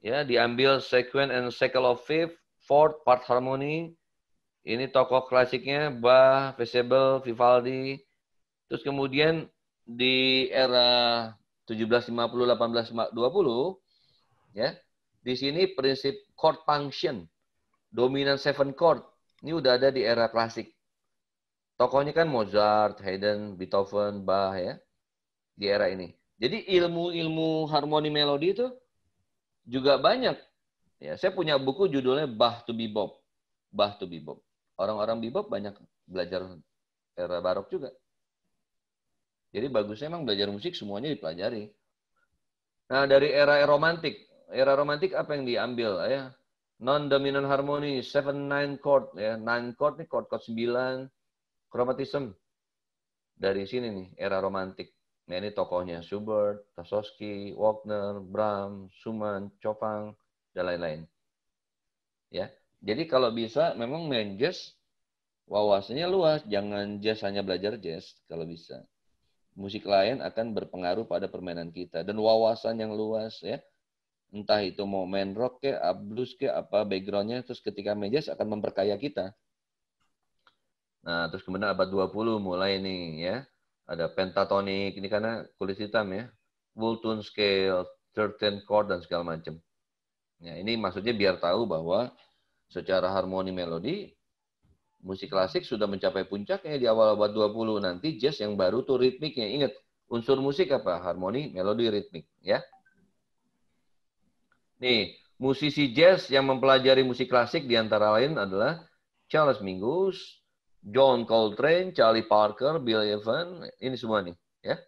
ya diambil sequence and cycle of fifth, fourth, part harmony. Ini tokoh klasiknya Bach, Feseble, Vivaldi. Terus kemudian di era 1750-1820 ya, di sini prinsip chord function dominan 7 chord. Ini udah ada di era klasik. Tokohnya kan Mozart, Haydn, Beethoven, Bach ya. Di era ini. Jadi ilmu-ilmu harmoni melodi itu juga banyak. Ya, saya punya buku judulnya Bach to Bebop. Bach to Bebop. Orang-orang bebop banyak belajar era barok juga. Jadi bagusnya emang belajar musik semuanya dipelajari. Nah, dari era romantik. Era romantik apa yang diambil ya? Non-dominant harmony, 7/9 chord ya. 9 chord nih, chord-chord 9, chromatism. Dari sini nih, era romantik. Nah, ini tokohnya Schubert, Tosowski, Wagner, Brahms, Schumann, Chopin, dan lain-lain. Ya. Jadi kalau bisa memang main jazz wawasannya luas, jangan jazz hanya belajar jazz kalau bisa. Musik lain akan berpengaruh pada permainan kita dan wawasan yang luas ya. Entah itu mau main rock ke, blues ke, apa backgroundnya, terus ketika main jazz akan memperkaya kita. Nah, terus kemudian abad 20 mulai nih ya. Ada pentatonik, ini karena kulit hitam ya. Full tone scale, 13 chord dan segala macam. Ya, ini maksudnya biar tahu bahwa secara harmoni melodi musik klasik sudah mencapai puncaknya di awal abad 20. Nanti jazz yang baru tuh ritmiknya. Ingat, unsur musik apa? Harmoni, melodi, ritmik. Ya. Nih, musisi jazz yang mempelajari musik klasik di antara lain adalah Charles Mingus, John Coltrane, Charlie Parker, Bill Evans. Ini semua nih. Ya.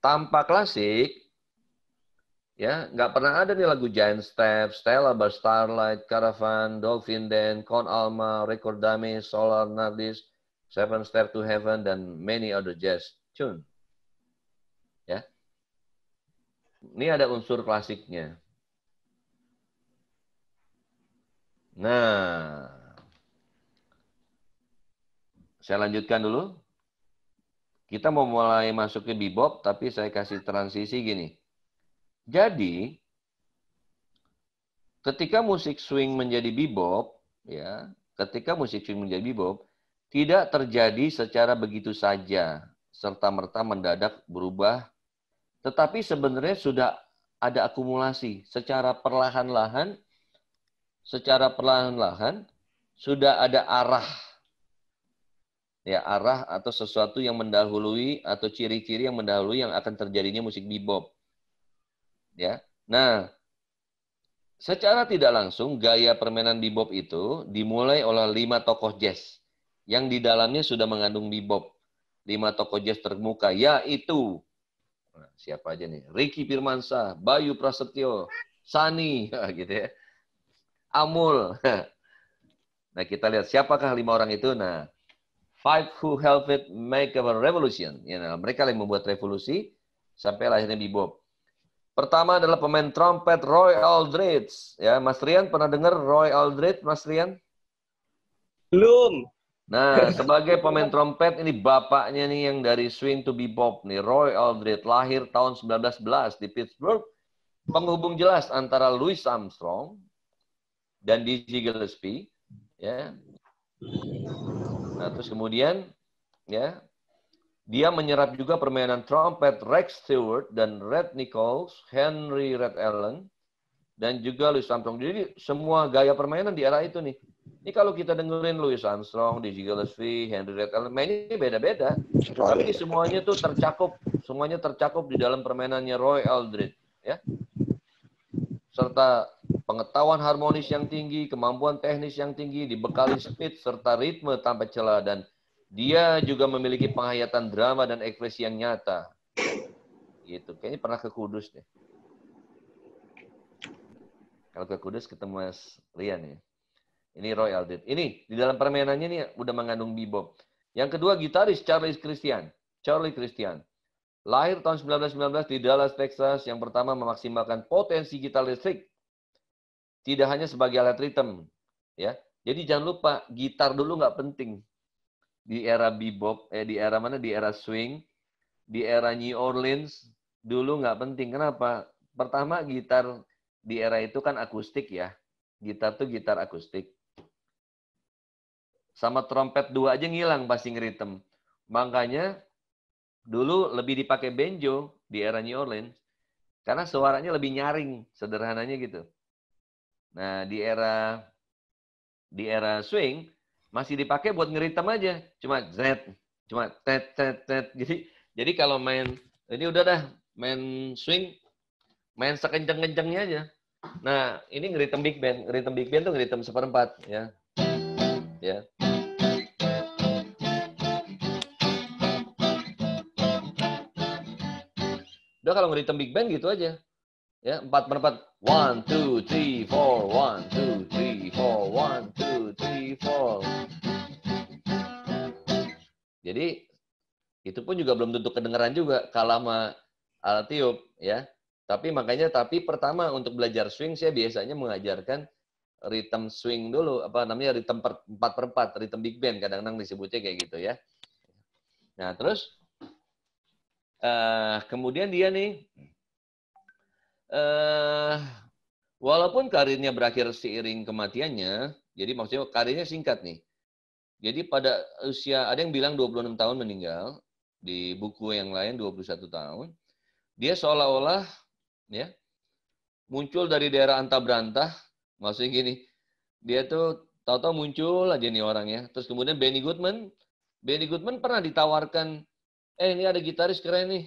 Tanpa klasik, ya, nggak pernah ada nih lagu Giant Step, Stella by Starlight, Caravan, Dolphin Dance, Con Alma, Record Dummy, Solar Nardis, Seven Step to Heaven, dan many other jazz tune. Ya, ini ada unsur klasiknya. Nah, saya lanjutkan dulu. Kita mau mulai masuk ke bebop, tapi saya kasih transisi gini. Jadi, ketika musik swing menjadi bebop, ya, ketika musik swing menjadi bebop, tidak terjadi secara begitu saja, serta-merta mendadak berubah, tetapi sebenarnya sudah ada akumulasi secara perlahan-lahan, sudah ada arah, ya, arah atau sesuatu yang mendahului atau ciri-ciri yang mendahului yang akan terjadinya musik bebop, ya. Nah, secara tidak langsung, gaya permainan bebop itu dimulai oleh 5 tokoh jazz yang di dalamnya sudah mengandung bebop. 5 tokoh jazz terkemuka, yaitu, nah, siapa aja nih? Ricky Firmansyah, Bayu Prasetyo, Sani, gitu ya. Amul. Nah, kita lihat siapakah 5 orang itu. Nah, 5 who helped make a revolution. Ya, nah, mereka yang membuat revolusi sampai lahirnya bebop. Pertama adalah pemain trompet Roy Aldridge. Ya, Mas Rian pernah dengar Roy Aldridge, Mas Rian? Belum. Nah, sebagai pemain trompet ini bapaknya nih yang dari swing to bebop nih, Roy Aldridge, lahir tahun 1911 di Pittsburgh. Penghubung jelas antara Louis Armstrong dan Dizzy Gillespie, ya. Nah, terus kemudian ya, dia menyerap juga permainan trompet Rex Stewart dan Red Nichols, Henry Red Allen, dan juga Louis Armstrong. Jadi semua gaya permainan di era itu nih. Ini kalau kita dengerin Louis Armstrong, Dizzy Gillespie, Henry Red Allen, mainnya beda-beda. Tapi semuanya tuh tercakup di dalam permainannya Roy Aldridge, ya. Serta pengetahuan harmonis yang tinggi, kemampuan teknis yang tinggi, dibekali speed serta ritme tanpa celah, dan dia juga memiliki penghayatan drama dan ekspresi yang nyata. Gitu. Kayaknya pernah ke Kudus deh. Kalau ke Kudus ketemu Mas Rian ya. Ini Roy Aldridge. Ini di dalam permainannya nih udah mengandung bebop. Yang kedua gitaris Charlie Christian. Lahir tahun 1919 di Dallas, Texas. Yang pertama memaksimalkan potensi gitar listrik. Tidak hanya sebagai alat ritme. Ya. Jadi jangan lupa gitar dulu nggak penting. Di era bebop, di era mana? Di era swing, di era New Orleans, dulu nggak penting. Kenapa? Pertama, gitar di era itu kan akustik ya. Gitar tuh gitar akustik. Sama trompet 2 aja ngilang pasti ngeritem. Makanya dulu lebih dipakai banjo di era New Orleans. Karena suaranya lebih nyaring, sederhananya gitu. Nah, di era di era swing masih dipakai buat ngeritem aja, cuma Z, cuma tet tet tet. Jadi kalau main ini udah dah main swing, main sekenceng-kencengnya aja. Nah, ini ngeritem big band. Ngeritem big band tuh ngeritem seperempat ya. Ya. Udah kalau ngeritem big band gitu aja. Ya, 4/4. 1 2 3 4 1 2 3 4 1 2 3 4. Jadi itu pun juga belum tentu kedengeran juga kalah sama alat tiup ya. Tapi pertama untuk belajar swing saya biasanya mengajarkan rhythm swing dulu, apa namanya, rhythm 4/4, rhythm big band kadang-kadang disebutnya kayak gitu ya. Nah, terus kemudian dia nih walaupun karirnya berakhir seiring kematiannya, jadi maksudnya karirnya singkat nih. Jadi pada usia, ada yang bilang 26 tahun meninggal, di buku yang lain 21 tahun. Dia seolah-olah ya muncul dari daerah antah berantah, maksudnya gini, dia tuh tahu-tahu muncul aja nih orangnya. Terus kemudian Benny Goodman pernah ditawarkan, ini ada gitaris keren nih,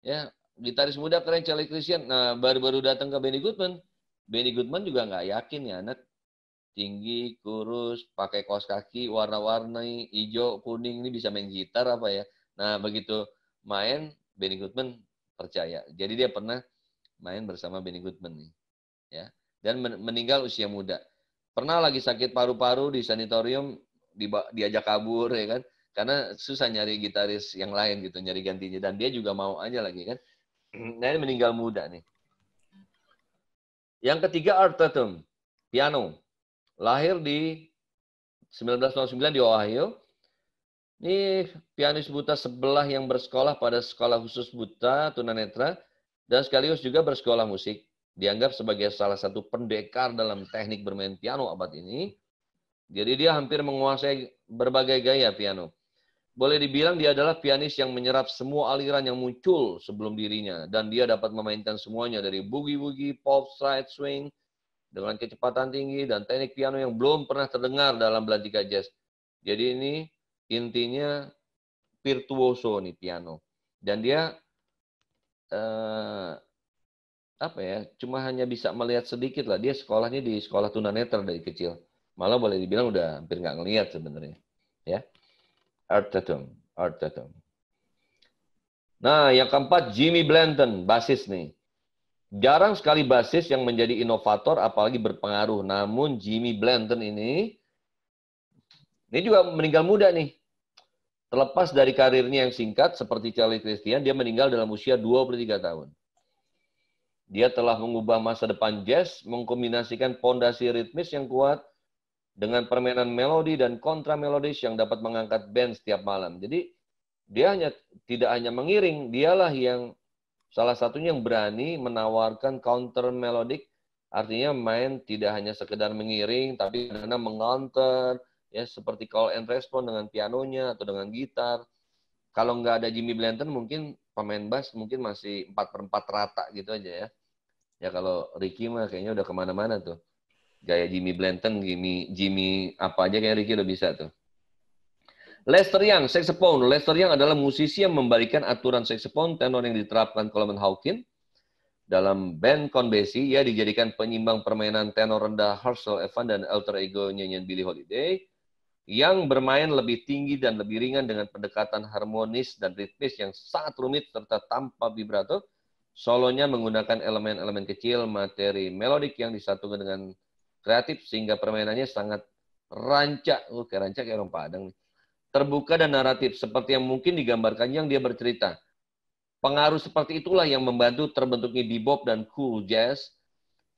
ya gitaris muda keren, Charlie Christian. Nah, baru-baru datang ke Benny Goodman juga nggak yakin ya, anak tinggi, kurus, pakai kaos kaki, warna-warni, hijau, kuning, ini bisa main gitar apa ya. Nah, begitu main, Benny Goodman percaya. Jadi dia pernah main bersama Benny Goodman nih. Ya. Dan meninggal usia muda. Pernah lagi sakit paru-paru di sanatorium, diajak kabur ya kan. Karena susah nyari gitaris yang lain gitu, nyari gantinya. Dan dia juga mau aja lagi kan. Nah, ini meninggal muda nih. Yang ketiga, Art Tatum, piano. Lahir di 1909 di Ohio. Ini pianis buta sebelah yang bersekolah pada sekolah khusus buta tunanetra dan sekaligus juga bersekolah musik. Dianggap sebagai salah satu pendekar dalam teknik bermain piano abad ini. Jadi dia hampir menguasai berbagai gaya piano. Boleh dibilang dia adalah pianis yang menyerap semua aliran yang muncul sebelum dirinya. Dan dia dapat memainkan semuanya dari boogie-woogie, pop, stride, swing, dengan kecepatan tinggi dan teknik piano yang belum pernah terdengar dalam belantika jazz. Jadi ini intinya virtuoso nih piano. Dan dia cuma hanya bisa melihat sedikit lah. Dia sekolahnya di sekolah tunanetra dari kecil. Malah boleh dibilang udah hampir nggak ngelihat sebenarnya. Ya, Art Tatum. Nah, yang keempat Jimmy Blanton, basis nih. Jarang sekali basis yang menjadi inovator, apalagi berpengaruh. Namun Jimmy Blanton ini juga meninggal muda nih. Terlepas dari karirnya yang singkat, seperti Charlie Christian, dia meninggal dalam usia 23 tahun. Dia telah mengubah masa depan jazz, mengkombinasikan pondasi ritmis yang kuat dengan permainan melodi dan kontra melodis yang dapat mengangkat band setiap malam. Jadi dia tidak hanya mengiring, dialah yang salah satunya yang berani menawarkan counter melodic, artinya main tidak hanya sekedar mengiring, tapi karena mengonter, ya seperti call and response dengan pianonya atau dengan gitar. Kalau nggak ada Jimmy Blanton, mungkin pemain bass mungkin masih 4/4 rata gitu aja ya. Ya kalau Ricky mah kayaknya udah kemana-mana tuh. Gaya Jimmy Blanton, Jimmy apa aja kayak Ricky udah bisa tuh. Lester Young, saxophone. Lester Young adalah musisi yang membalikan aturan saxophone tenor yang diterapkan Coleman Hawkins. Dalam band Count Basie, ia dijadikan penyimbang permainan tenor rendah Herschel Evans dan alter ego nyanyian Billie Holiday, yang bermain lebih tinggi dan lebih ringan dengan pendekatan harmonis dan ritmis yang sangat rumit serta tanpa vibrato. Solonya menggunakan elemen-elemen kecil, materi melodik yang disatukan dengan kreatif sehingga permainannya sangat rancak. Kayak orang Padang nih. Terbuka dan naratif, seperti yang mungkin digambarkan yang dia bercerita. Pengaruh seperti itulah yang membantu terbentuknya bebop dan cool jazz,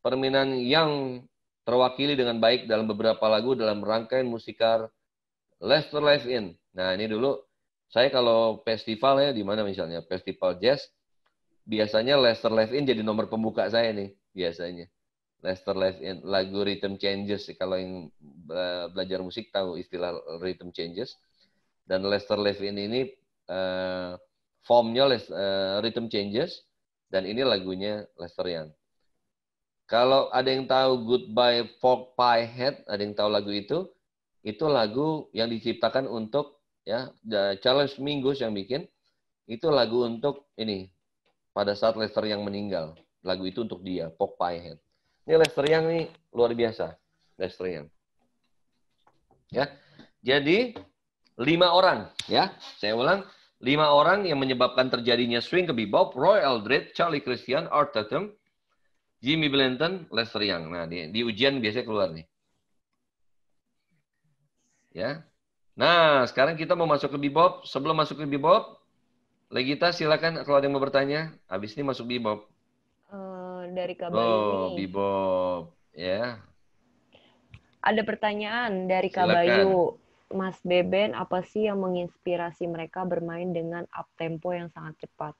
permainan yang terwakili dengan baik dalam beberapa lagu dalam rangkaian musikal Lester Live-In. Nah, ini dulu, saya kalau festival ya, di mana misalnya, festival jazz, biasanya Lester Live-In jadi nomor pembuka saya nih, biasanya. Lester Live-In, lagu Rhythm Changes, kalau yang belajar musik tahu istilah Rhythm Changes. Dan Lester Live-In ini formnya Rhythm Changes, dan ini lagunya Lester Young. Kalau ada yang tahu Goodbye Pork Pie Head, ada yang tahu lagu itu lagu yang diciptakan untuk ya Charles Mingus yang bikin. Itu lagu untuk ini pada saat Lester Young meninggal. Lagu itu untuk dia, Pork Pie Head. Ini Lester Young nih luar biasa, Lester Young. Ya. Jadi 5 orang, ya. Saya ulang, 5 orang yang menyebabkan terjadinya swing ke bebop: Roy Eldridge, Charlie Christian, Art Tatum, Jimmy Blanton, Lester Young. Nah, di ujian biasanya keluar nih. Ya. Nah, sekarang kita mau masuk ke bebop. Sebelum masuk ke bebop, Legita silakan kalau ada yang mau bertanya. Habis ini masuk bebop. Dari Kak Bayu Oh, nih. bebop. Ya. Ada pertanyaan dari Kak Silakan. Bayu. Mas Beben, apa sih yang menginspirasi mereka bermain dengan up tempo yang sangat cepat?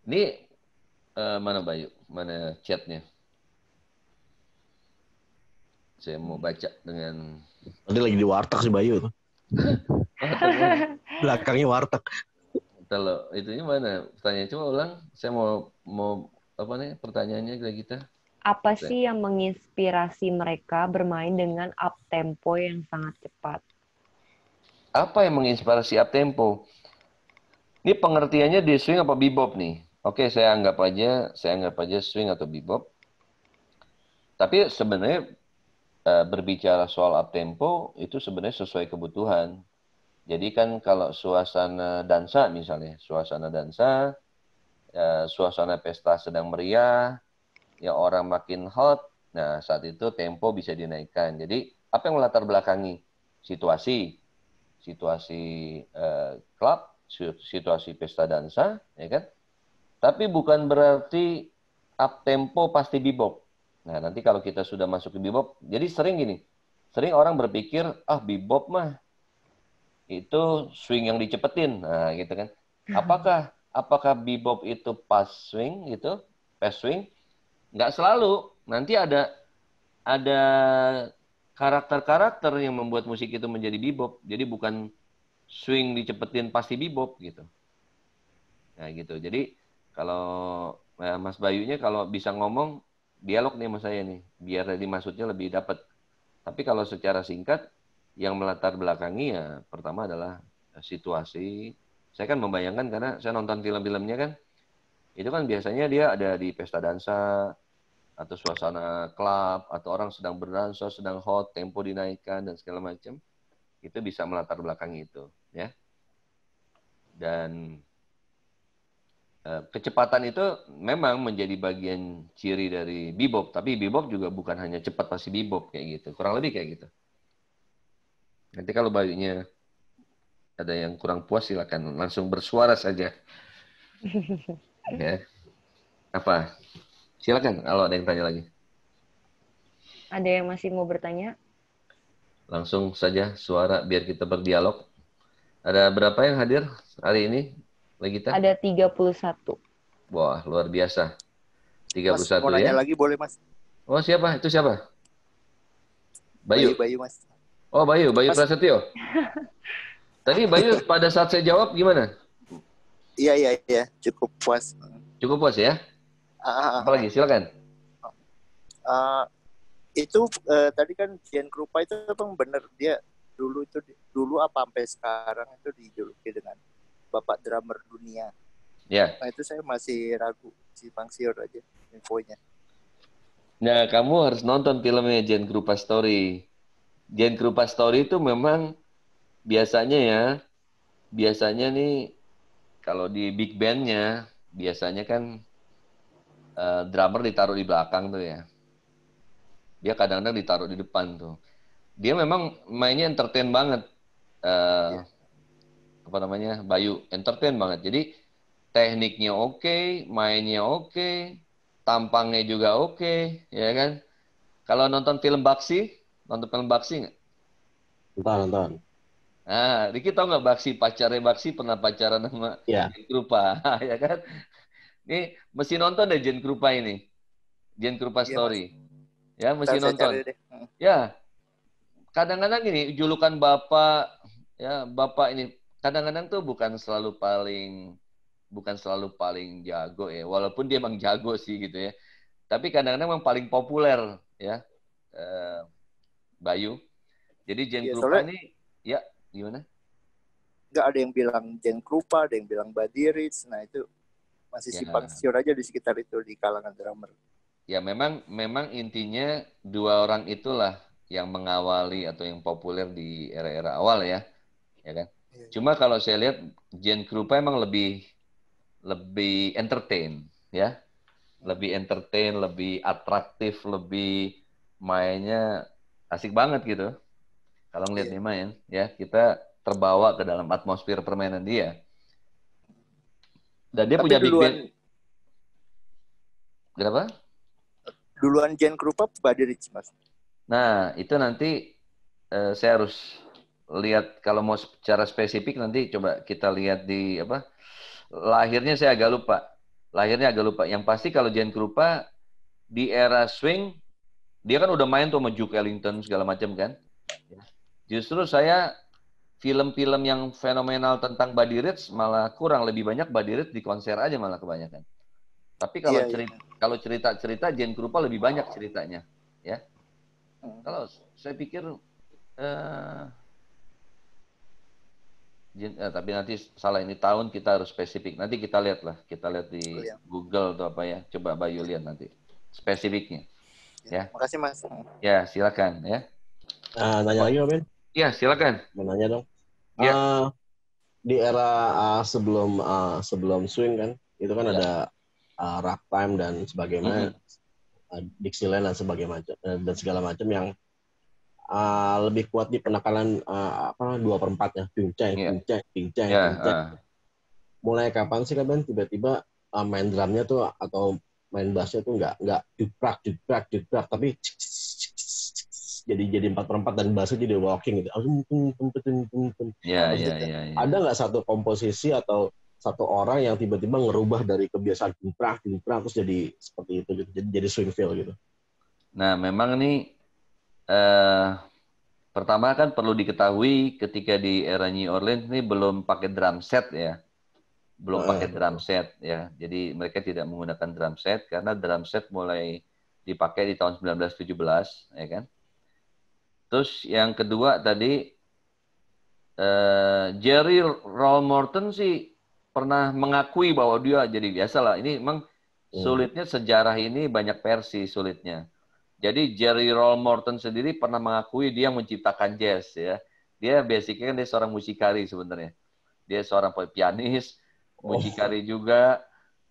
Ini mana Bayu? Mana chatnya? Saya mau baca dengan... Tadi lagi di warteg si Bayu tuh. Belakangnya warteg. Kalau itunya mana? Pertanyaan coba ulang. Saya mau apa nih pertanyaannya kita? Apa sih yang menginspirasi mereka bermain dengan up tempo yang sangat cepat? Apa yang menginspirasi up tempo? Ini pengertiannya di swing apa bebop nih? Oke, saya anggap aja swing atau bebop. Tapi sebenarnya berbicara soal up tempo itu sebenarnya sesuai kebutuhan. Jadi kan kalau suasana dansa misalnya, suasana pesta sedang meriah, ya orang makin hot, nah saat itu tempo bisa dinaikkan. Jadi apa yang melatar belakangi situasi klub, situasi pesta dansa, ya kan? Tapi bukan berarti up tempo pasti bebop. Nah nanti kalau kita sudah masuk ke bebop, jadi sering orang berpikir bebop mah itu swing yang dicepetin, nah gitu kan? Apakah bebop itu pas swing gitu, fast swing? Nggak selalu. Nanti ada karakter-karakter yang membuat musik itu menjadi bebop. Jadi bukan swing dicepetin pasti bebop gitu. Nah gitu. Jadi kalau Mas Bayunya kalau bisa ngomong dialog nih sama saya nih, biar tadi maksudnya lebih dapat. Tapi kalau secara singkat, yang melatar belakangi ya pertama adalah situasi. Saya kan membayangkan karena saya nonton film-filmnya kan, itu kan biasanya dia ada di pesta dansa, atau suasana klub, atau orang sedang berdansa, sedang hot, tempo dinaikkan, dan segala macam, itu bisa melatar belakang itu. Ya. Dan kecepatan itu memang menjadi bagian ciri dari bebop, tapi bebop juga bukan hanya cepat pasti bebop, kayak gitu. Kurang lebih kayak gitu. Nanti kalau Bayunya ada yang kurang puas, silakan langsung bersuara saja. Ya. Apa? Silakan kalau ada yang tanya lagi. Ada yang masih mau bertanya? Langsung saja suara biar kita berdialog. Ada berapa yang hadir hari ini, Legita? Ada 31. Wah, luar biasa. 31 Mas, mau ya. nanya lagi boleh, Mas? Oh, siapa? Itu siapa? Bayu. Bayu, Mas. Oh, Bayu Mas. Prasetyo. Tadi Bayu pada saat saya jawab gimana? Iya, cukup puas. Cukup puas ya? Apalagi, silakan. Itu tadi kan Gian Krupa itu emang bener dia dulu apa sampai sekarang itu dijuluki dengan Bapak Drummer Dunia. Ya. Nah itu saya masih ragu, simpang siur aja infonya. Nah, kamu harus nonton filmnya Gian Krupa Story. Gian Krupa Story itu memang biasanya nih kalau di big band-nya biasanya kan drummer ditaruh di belakang tuh ya. Dia kadang-kadang ditaruh di depan tuh. Dia memang mainnya entertain banget. Bayu entertain banget. Jadi tekniknya oke, mainnya oke, tampangnya juga oke, ya kan? Kalau nonton film Baksi nggak? Nonton. Nah, Riki tau nggak pacarnya Baksi pernah pacaran sama Iya. Jen Krupa, ya kan? Ini mesti nonton deh Jen Krupa ini. Jen Krupa Story. Ya, mesti nonton. Ya, kadang-kadang ini julukan Bapak ini kadang-kadang tuh bukan selalu paling jago ya, walaupun dia emang jago sih gitu ya. Tapi kadang-kadang memang paling populer ya, Bayu. Jadi Gen Iya, Krupa soalnya ini, ya gimana? nggak ada yang bilang Jen Krupa, ada yang bilang Buddy Rich. Nah itu masih Ya, simpang siur aja di sekitar itu di kalangan drummer. ya memang intinya dua orang itulah yang mengawali atau yang populer di era-era awal ya kan? Iya, iya. Cuma kalau saya lihat Gen Krupa emang lebih entertain ya, lebih entertain, lebih atraktif, lebih mainnya asik banget gitu. Kalau ngeliat Iya. dia main, ya kita terbawa ke dalam atmosfer permainan dia. Dan dia Tapi punya big band. Kenapa? duluan Jen Krupa Buddy Rich, Mas. Nah, itu nanti saya harus lihat kalau mau secara spesifik nanti coba kita lihat di apa. Lahirnya saya agak lupa. Yang pasti kalau Jen Krupa di era swing dia kan udah main tuh sama Duke Ellington segala macam kan. Justru saya film-film yang fenomenal tentang Buddy Rich malah kurang, lebih banyak Buddy Rich di konser aja malah kebanyakan. Tapi kalau Iya, iya. cerita Jen Krupa lebih banyak ceritanya, ya. Kalau saya pikir tapi nanti salah ini tahun kita harus spesifik. Nanti kita lihat di Google atau apa ya. Coba Bayu lihat nanti spesifiknya. Ya. Makasih, Mas. Ya, silakan ya. Nanya lagi, Pak Ben? Ya, silakan. Mau nanya dong. Ya. Di era sebelum swing kan, itu kan ada ragtime dan sebagainya, Dixieland dan dan segala macam yang lebih kuat di penekanan 2/4 ya, pinceng. Mulai kapan sih kan tiba-tiba main drumnya tuh atau main bassnya tuh nggak juprak tapi jadi 4/4 dan bassnya jadi walking gitu. Ya. Ada nggak satu komposisi atau satu orang yang tiba-tiba ngerubah dari kebiasaan juprak terus jadi seperti itu gitu, jadi swing feel gitu? Nah, memang nih pertama kan perlu diketahui ketika di era New Orleans ini belum pakai drum set ya. Jadi mereka tidak menggunakan drum set karena drum set mulai dipakai di tahun 1917 ya kan. Terus yang kedua tadi Jerry Roll Morton sih pernah mengakui bahwa dia jadi biasalah. Ini memang sulitnya sejarah ini banyak versi sulitnya. Jadi Jerry Roll Morton sendiri pernah mengakui dia menciptakan jazz ya. Dia basicnya kan dia seorang mucikari sebenarnya. Dia seorang pianis, mucikari juga.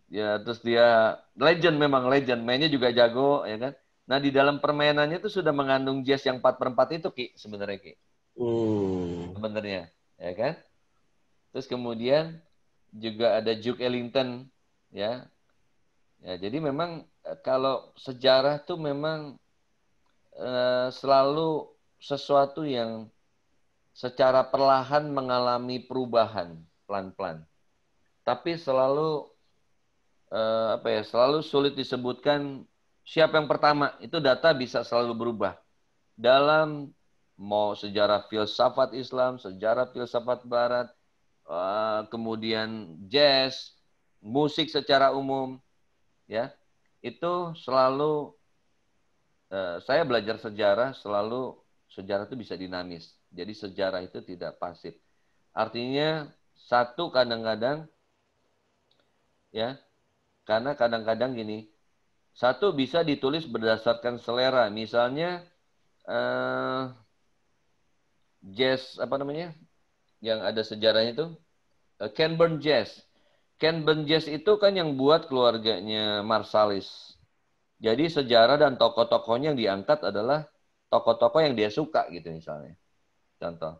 Ya, terus dia memang legend, mainnya juga jago ya kan. Nah, di dalam permainannya itu sudah mengandung jazz yang 4/4 itu Ki sebenarnya Ki. Sebenarnya, ya kan? Terus kemudian juga ada Duke Ellington ya. Ya, jadi memang kalau sejarah tuh memang selalu sesuatu yang secara perlahan mengalami perubahan pelan-pelan. Tapi selalu selalu sulit disebutkan siapa yang pertama. Itu data bisa selalu berubah. Dalam mau sejarah filsafat Islam, sejarah filsafat Barat, kemudian jazz, musik secara umum, ya itu selalu saya belajar sejarah selalu sejarah itu bisa dinamis. Jadi sejarah itu tidak pasif. Artinya satu kadang-kadang ya karena kadang-kadang gini, satu bisa ditulis berdasarkan selera. Misalnya jazz apa namanya yang ada sejarahnya itu Canberra Jazz. Canberra Jazz itu kan yang buat keluarganya Marsalis. Jadi sejarah dan tokoh-tokohnya yang diangkat adalah tokoh-tokoh yang dia suka gitu misalnya. Contoh.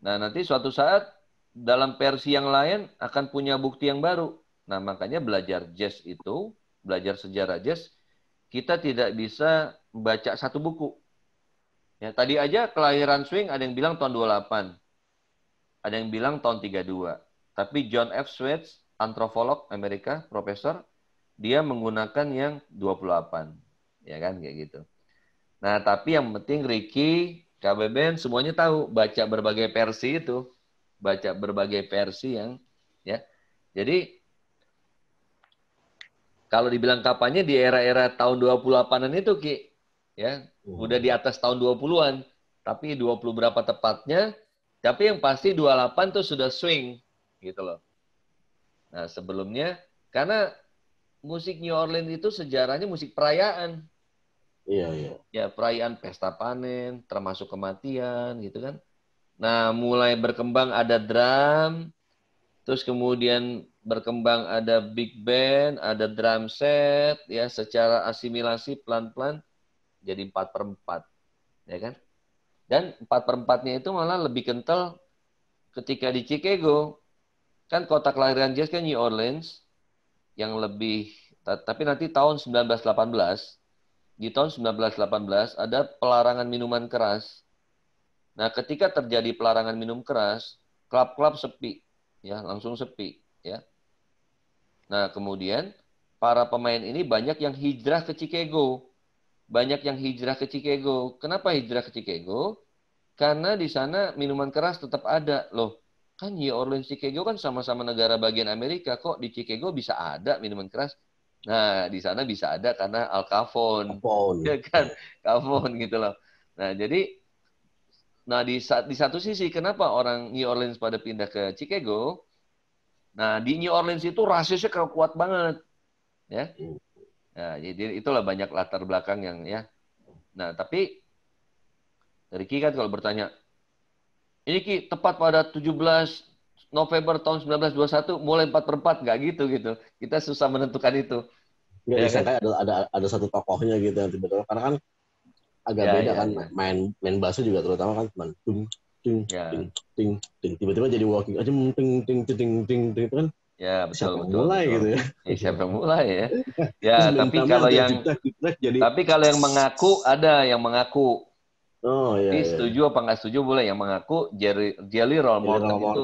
Nah nanti suatu saat dalam versi yang lain akan punya bukti yang baru. Nah makanya belajar jazz itu, belajar sejarah jazz, kita tidak bisa membaca satu buku. Ya, tadi aja kelahiran swing ada yang bilang tahun 28. Ada yang bilang tahun 32. Tapi John F. Sweets, antropolog Amerika, profesor, dia menggunakan yang 28. Ya kan, kayak gitu. Nah, tapi yang penting Ricky, KBBN, semuanya tahu. Baca berbagai versi itu. Baca berbagai versi yang, ya. Jadi, Kalau dibilang kapannya di era-era tahun 28-an itu, Ki. Ya, udah di atas tahun 20-an. Tapi 20 berapa tepatnya, tapi yang pasti 28 tuh sudah swing gitu loh. Nah, sebelumnya karena musik New Orleans itu sejarahnya musik perayaan. Iya, iya. Ya, perayaan pesta panen, termasuk kematian gitu kan. Nah, mulai berkembang ada drum, terus kemudian berkembang ada big band, ada drum set, ya secara asimilasi pelan-pelan jadi 4/4, ya kan? Dan 4/4-nya itu malah lebih kental ketika di Chicago. Kan kota kelahiran jazz kan New Orleans, yang lebih, tapi nanti tahun 1918, di tahun 1918 ada pelarangan minuman keras. Nah, ketika terjadi pelarangan minum keras, klub-klub sepi, ya langsung sepi, ya. Nah, kemudian para pemain ini banyak yang hijrah ke Chicago. Banyak yang hijrah ke Chicago. Kenapa hijrah ke Chicago? Karena di sana minuman keras tetap ada. Loh, kan New Orleans, Chicago kan sama-sama negara bagian Amerika. Kok di Chicago bisa ada minuman keras? Nah, di sana bisa ada karena Al Capone. Ya kan? Capone gitu loh. Nah, jadi di satu sisi kenapa orang New Orleans pada pindah ke Chicago? Nah, di New Orleans itu rasisnya kuat banget, ya. Nah, jadi itulah banyak latar belakang yang ya. Nah, tapi Ricky kan kalau bertanya, ini Ki tepat pada 17 November tahun 1921 mulai 4/4 nggak gitu. Kita susah menentukan itu. Nggak Ya kan? disangka ada satu tokohnya gitu yang tiba-tiba, karena kan agak beda kan, main bassnya juga terutama kan cuman ting tiba-tiba jadi walking aja ting itu kan. Ya, Siapa yang mulai gitu ya. Siapa yang mulai ya. Ya, tapi kalau yang mengaku ada yang mengaku. Oh iya. Jadi setuju apa nggak setuju boleh, yang mengaku Jelly Roll Morton itu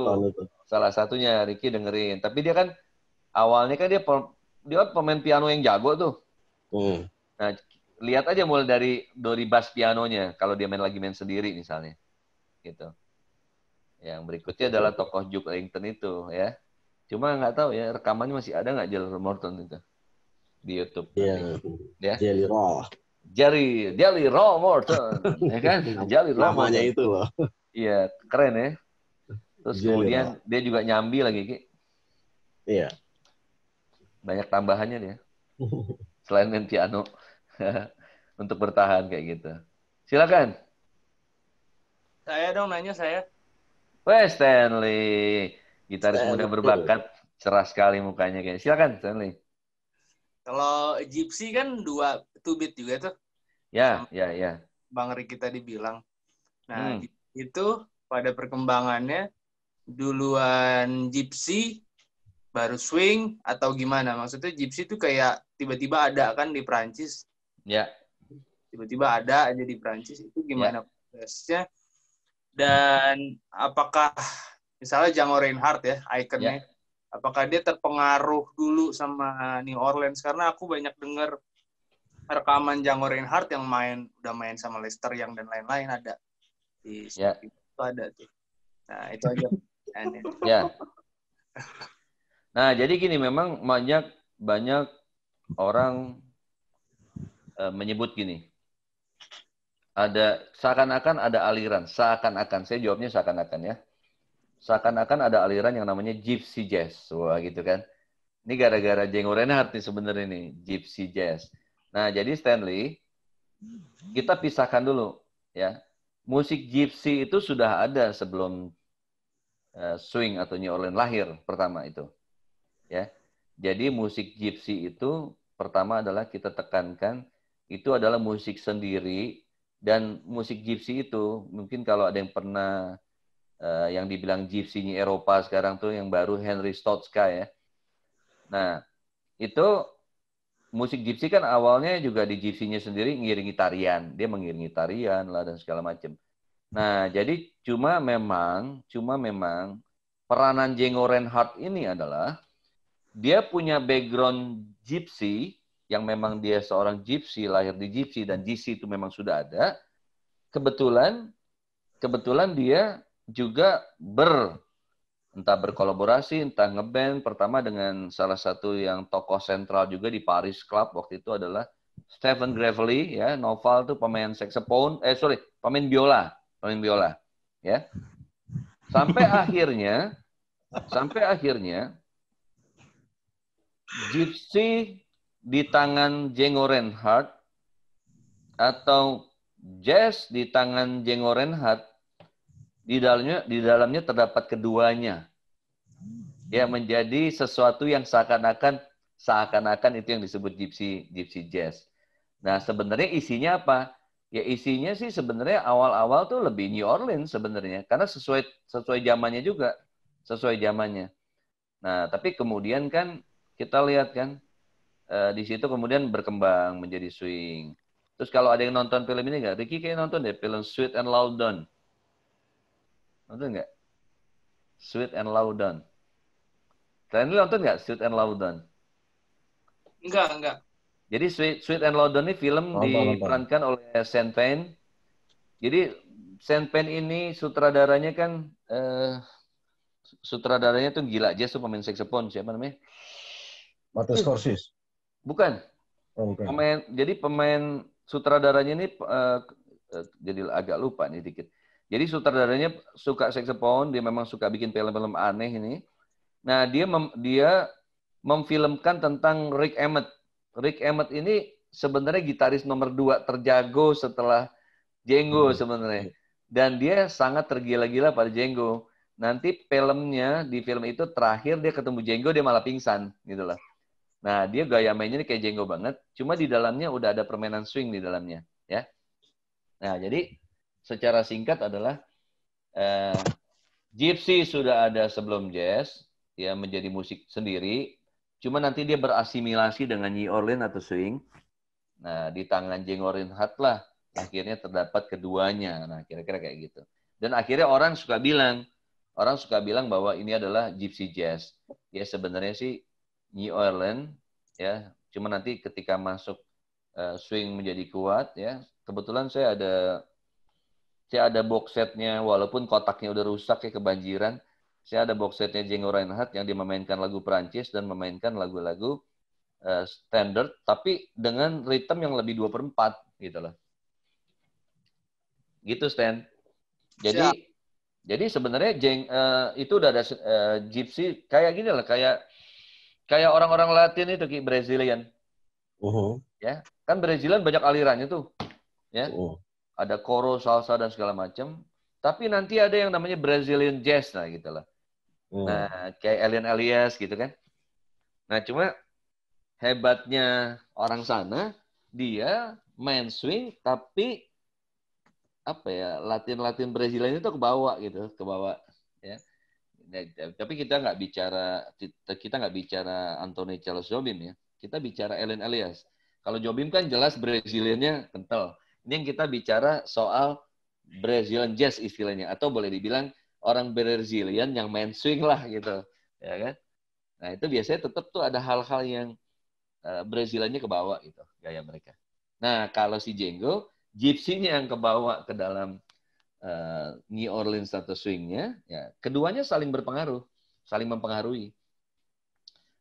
salah satunya. Ricky dengerin. Tapi dia kan awalnya kan dia pemain piano yang jago tuh. Nah, lihat aja mulai dari bass pianonya kalau dia lagi main sendiri misalnya. Gitu. Yang berikutnya adalah tokoh Duke Ellington itu ya. Cuma nggak tahu ya rekamannya masih ada nggak Jelly Roll Morton itu di YouTube. Iya. Ya. Jelly Roll. Jelly Roll Morton, ya kan? Jelly Roll namanya Morton. Itu loh. Iya, keren ya. Terus Jelly kemudian Roll. dia juga nyambi lagi, Ki. Iya. Banyak tambahannya dia. Selain main piano. Untuk bertahan kayak gitu. Silakan. Saya dong nanya saya. Wes Stanley. Gitaris muda berbakat. Cerah sekali mukanya kayaknya. Silakan Stanley. Kalau Gypsy kan 2 beat juga tuh. Ya. Bang Ricky tadi bilang. Nah, itu pada perkembangannya duluan Gypsy baru swing atau gimana? Maksudnya Gypsy itu kayak tiba-tiba ada kan di Prancis. Ya. Tiba-tiba ada aja di Prancis. Itu gimana prosesnya? Dan apakah misalnya Django Reinhardt ya, ikonnya. Apakah dia terpengaruh dulu sama New Orleans? Karena aku banyak dengar rekaman Django Reinhardt yang udah main sama Lester Young dan lain-lain ada di itu ada tuh. Nah itu aja. Ya. Nah jadi gini, memang banyak orang menyebut gini. Seakan-akan ada aliran. Saya jawabnya seakan-akan ya. Seakan-akan ada aliran yang namanya Gypsy Jazz. Wah gitu kan. Ini gara-gara Django Reinhardt nih sebenarnya nih. Gypsy Jazz. Nah jadi Stanley, kita pisahkan dulu ya. Musik Gypsy itu sudah ada sebelum swing atau New Orleans lahir pertama itu. Ya. Jadi musik Gypsy itu pertama adalah kita tekankan itu adalah musik sendiri, dan musik Gypsy itu mungkin kalau ada yang pernah yang dibilang Gypsy-nya Eropa sekarang tuh yang baru Henry Stotska ya. Nah, itu musik Gypsy kan awalnya juga di Gypsy-nya sendiri ngiringi tarian. Dia mengiringi tarian lah dan segala macam. Nah, jadi cuma memang peranan Django Reinhardt ini adalah dia punya background Gypsy, yang memang dia seorang Gypsy, lahir di Gypsy, dan Gypsy itu memang sudah ada. Kebetulan dia juga Entah berkolaborasi, entah ngeband. Pertama dengan salah satu yang tokoh sentral juga di Paris Club waktu itu adalah Stephen Gravely, ya. Noval tuh pemain saxophone, pemain biola, ya. Sampai akhirnya Gypsy di tangan Django Reinhardt atau jazz di tangan Django Reinhardt, di dalamnya terdapat keduanya. Ya, menjadi sesuatu yang seakan-akan itu yang disebut gypsy jazz. Nah, sebenarnya isinya apa? Ya isinya sih sebenarnya awal-awal tuh lebih New Orleans sebenarnya, karena sesuai zamannya juga, sesuai zamannya. Nah, tapi kemudian kan kita lihat kan di situ kemudian berkembang menjadi swing. Terus kalau ada yang nonton film ini nggak? Ricky kayak nonton deh film Sweet and Loudon. Nonton nggak? Sweet and Loudon. Kalian dulu nonton nggak Sweet and Loudon? Enggak. Jadi Sweet and Loudon ini film diperankan oleh Sean Penn. Jadi Sean Penn ini sutradaranya kan tuh gila jazz tuh pemain saxophone, siapa namanya? Martin Scorsese. Bukan. Oh, bukan. Pemain sutradaranya ini jadi agak lupa nih dikit. Jadi sutradaranya suka saxophone, dia memang suka bikin film-film aneh ini. Nah, dia memfilmkan tentang Rick Emmett. Rick Emmett ini sebenarnya gitaris nomor 2 terjago setelah Django sebenarnya. Dan dia sangat tergila-gila pada Django. Nanti di film itu terakhir dia ketemu Django, dia malah pingsan gitu loh. Nah, dia gaya mainnya kayak Django banget, cuma di dalamnya udah ada permainan swing di dalamnya, ya. Nah, jadi secara singkat adalah Gypsy sudah ada sebelum jazz, ya menjadi musik sendiri, cuma nanti dia berasimilasi dengan New Orleans atau swing. Nah, di tangan Django Reinhardt lah akhirnya terdapat keduanya. Nah, kira-kira kayak gitu. Dan akhirnya orang suka bilang bahwa ini adalah Gypsy Jazz. Ya sebenarnya sih New Orleans, ya. Cuma nanti ketika masuk swing menjadi kuat, ya. Kebetulan saya ada box setnya, walaupun kotaknya udah rusak ya kebanjiran. Saya ada box setnya Django Reinhardt yang dia memainkan lagu Perancis dan memainkan lagu-lagu standard, tapi dengan ritme yang lebih 2/4 gitu loh. Gitu, Stan. Jadi sebenarnya itu udah ada Gypsy kayak gini lah, kayak orang-orang Latin itu kayak Brazilian. Ya, kan Brazilian banyak alirannya tuh. Ya. Ada koro, salsa dan segala macam. Tapi nanti ada yang namanya Brazilian Jazz lah gitu lah. Nah, kayak Elian Elias gitu kan. Nah, cuma hebatnya orang sana, dia main swing tapi apa ya, Latin Brazilian itu ke bawah ya. Tapi kita nggak bicara Anthony Charles Jobim ya. Kita bicara Elian Elias. Kalau Jobim kan jelas Braziliannya kental. Ini yang kita bicara soal Brazilian Jazz istilahnya, atau boleh dibilang orang Brazilian yang main swing lah gitu, ya kan? Nah itu biasanya tetap tuh ada hal-hal yang Braziliannya ke bawah gitu gaya mereka. Nah kalau si Django, Gypsy-nya yang kebawa ke dalam New Orleans atau swingnya, ya keduanya saling berpengaruh, saling mempengaruhi.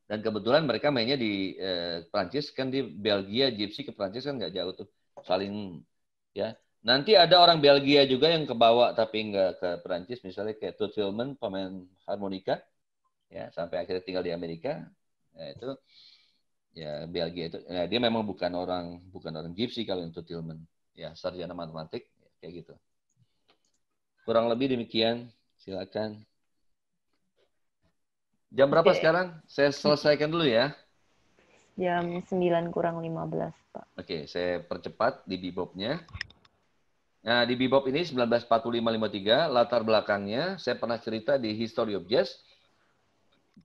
Dan kebetulan mereka mainnya di Prancis, kan di Belgia, Gypsy ke Prancis kan nggak jauh tuh, saling ya. Nanti ada orang Belgia juga yang kebawa tapi nggak ke Prancis, misalnya kayak Toots Thielemans, pemain harmonika, ya sampai akhirnya tinggal di Amerika, ya, itu ya Belgia itu, ya, dia memang bukan orang Gypsy kalau yang Toots Thielemans. Ya, sarjana matematik, kayak gitu. Kurang lebih demikian, silakan. Jam berapa sekarang? Saya selesaikan dulu ya. Jam 9:15, Pak. Oke, saya percepat di bebopnya. Nah, di bebop ini 1945-53, latar belakangnya, saya pernah cerita di History of Jazz.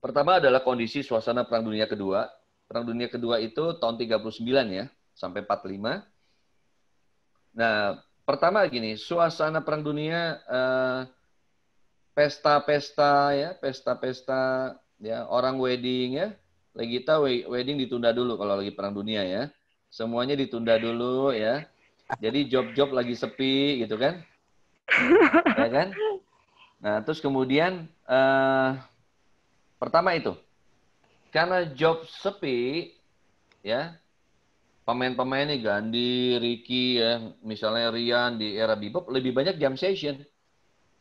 Pertama adalah kondisi suasana Perang Dunia Kedua. Perang Dunia Kedua itu tahun 39 ya, sampai 45. Nah, pertama gini, suasana Perang Dunia, pesta-pesta ya, orang wedding ya. Lagi kita wedding ditunda dulu kalau lagi Perang Dunia ya. Semuanya ditunda dulu ya. Jadi job-job lagi sepi gitu kan. Ya kan? Nah, terus kemudian pertama itu, karena job sepi, ya, pemain-pemain nih Gandhi, Ricky, ya, misalnya Rian di era bebop lebih banyak jam session,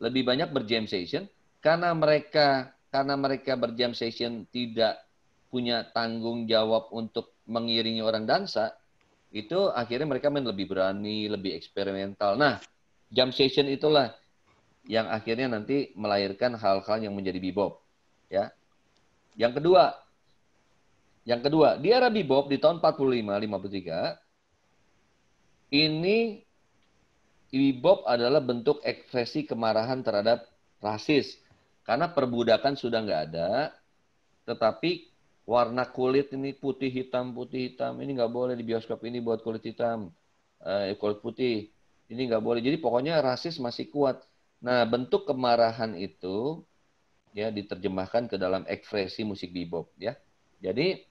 lebih banyak berjam session karena mereka berjam session tidak punya tanggung jawab untuk mengiringi orang dansa, itu akhirnya mereka main lebih berani, lebih eksperimental. Nah, jam session itulah yang akhirnya nanti melahirkan hal-hal yang menjadi bebop, ya. Yang kedua, di era bebop di tahun 45-53, ini bebop adalah bentuk ekspresi kemarahan terhadap rasis. Karena perbudakan sudah nggak ada, tetapi warna kulit ini putih hitam, ini nggak boleh di bioskop ini buat kulit hitam, kulit putih, ini nggak boleh. Jadi pokoknya rasis masih kuat. Nah, bentuk kemarahan itu ya diterjemahkan ke dalam ekspresi musik bebop, ya. Jadi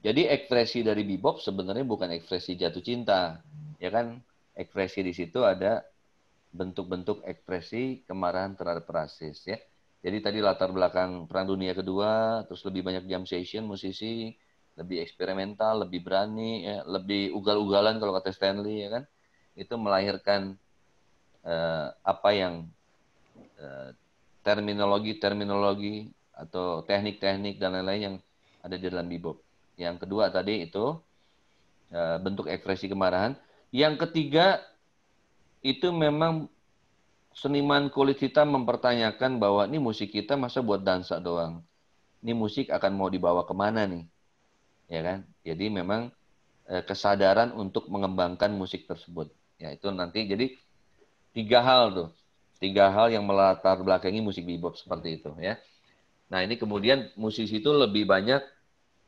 ekspresi dari bebop sebenarnya bukan ekspresi jatuh cinta, ya kan? Ekspresi di situ ada bentuk-bentuk ekspresi kemarahan terhadap rasis, ya. Jadi tadi latar belakang Perang Dunia Kedua, terus lebih banyak jam session musisi, lebih eksperimental, lebih berani, ya, lebih ugal-ugalan kalau kata Stanley, ya kan? Itu melahirkan apa yang terminologi atau teknik-teknik dan lain-lain yang ada di dalam bebop. Yang kedua tadi itu bentuk ekspresi kemarahan. Yang ketiga itu memang seniman kulit hitam mempertanyakan bahwa ini musik kita masa buat dansa doang. Ini musik akan mau dibawa kemana nih? Ya kan? Jadi memang kesadaran untuk mengembangkan musik tersebut. Ya itu nanti jadi tiga hal yang melatar belakangi musik bebop seperti itu, ya. Nah ini kemudian musisi itu lebih banyak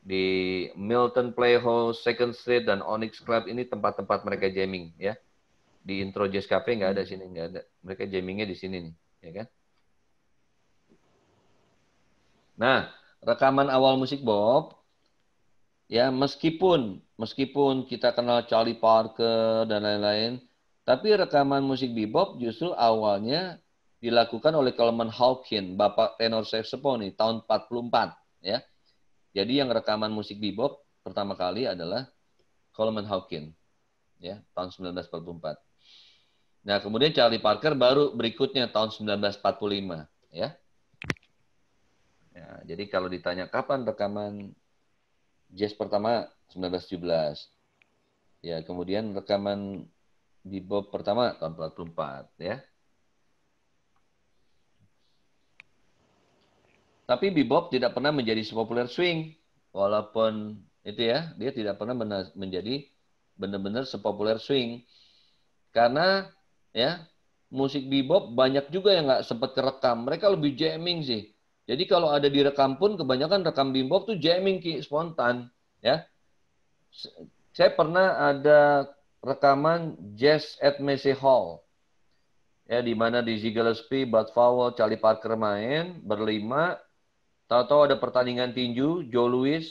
di Milton Playhouse, Second Street, dan Onyx Club ini tempat-tempat mereka jamming, ya. Di Intro Jazz Cafe nggak ada sini, nggak ada. Mereka jammingnya di sini nih, ya kan. Nah, rekaman awal musik bop, ya meskipun kita kenal Charlie Parker dan lain-lain, tapi rekaman musik bebop justru awalnya dilakukan oleh Coleman Hawkins, bapak tenor saxophone tahun 44, ya. Jadi yang rekaman musik bebop pertama kali adalah Coleman Hawkins, ya, tahun 1944. Nah, kemudian Charlie Parker baru berikutnya tahun 1945, ya. Ya, jadi kalau ditanya kapan rekaman jazz pertama 1917. Ya, kemudian rekaman bebop pertama tahun 44, ya. Tapi bebop tidak pernah menjadi sepopuler swing. Walaupun itu ya, dia tidak pernah menjadi benar-benar sepopuler swing. Karena ya, musik bebop banyak juga yang nggak sempat kerekam. Mereka lebih jamming sih. Jadi kalau ada direkam pun kebanyakan rekam bebop tuh jamming spontan, ya. Saya pernah ada rekaman Jazz at Massey Hall. Ya, di mana Dizzy Gillespie, Bud Powell, Charlie Parker main berlima. Tahu-tahu ada pertandingan tinju, Joe Louis,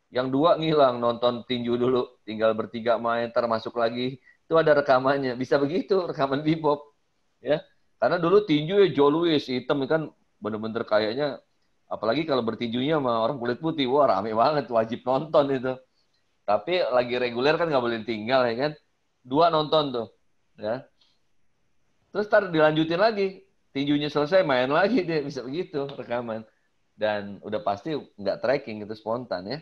yang dua ngilang nonton tinju dulu, tinggal bertiga main, termasuk lagi. Itu ada rekamannya. Bisa begitu rekaman bebop, ya. Karena dulu tinju ya Joe Louis hitam kan bener-bener kayaknya, apalagi kalau bertinjunya sama orang kulit putih, wah rame banget, wajib nonton itu. Tapi lagi reguler kan nggak boleh tinggal, ya kan. Dua nonton tuh, ya. Terus ntar dilanjutin lagi, tinjunya selesai main lagi dia, bisa begitu rekaman. Dan udah pasti nggak tracking, itu spontan, ya.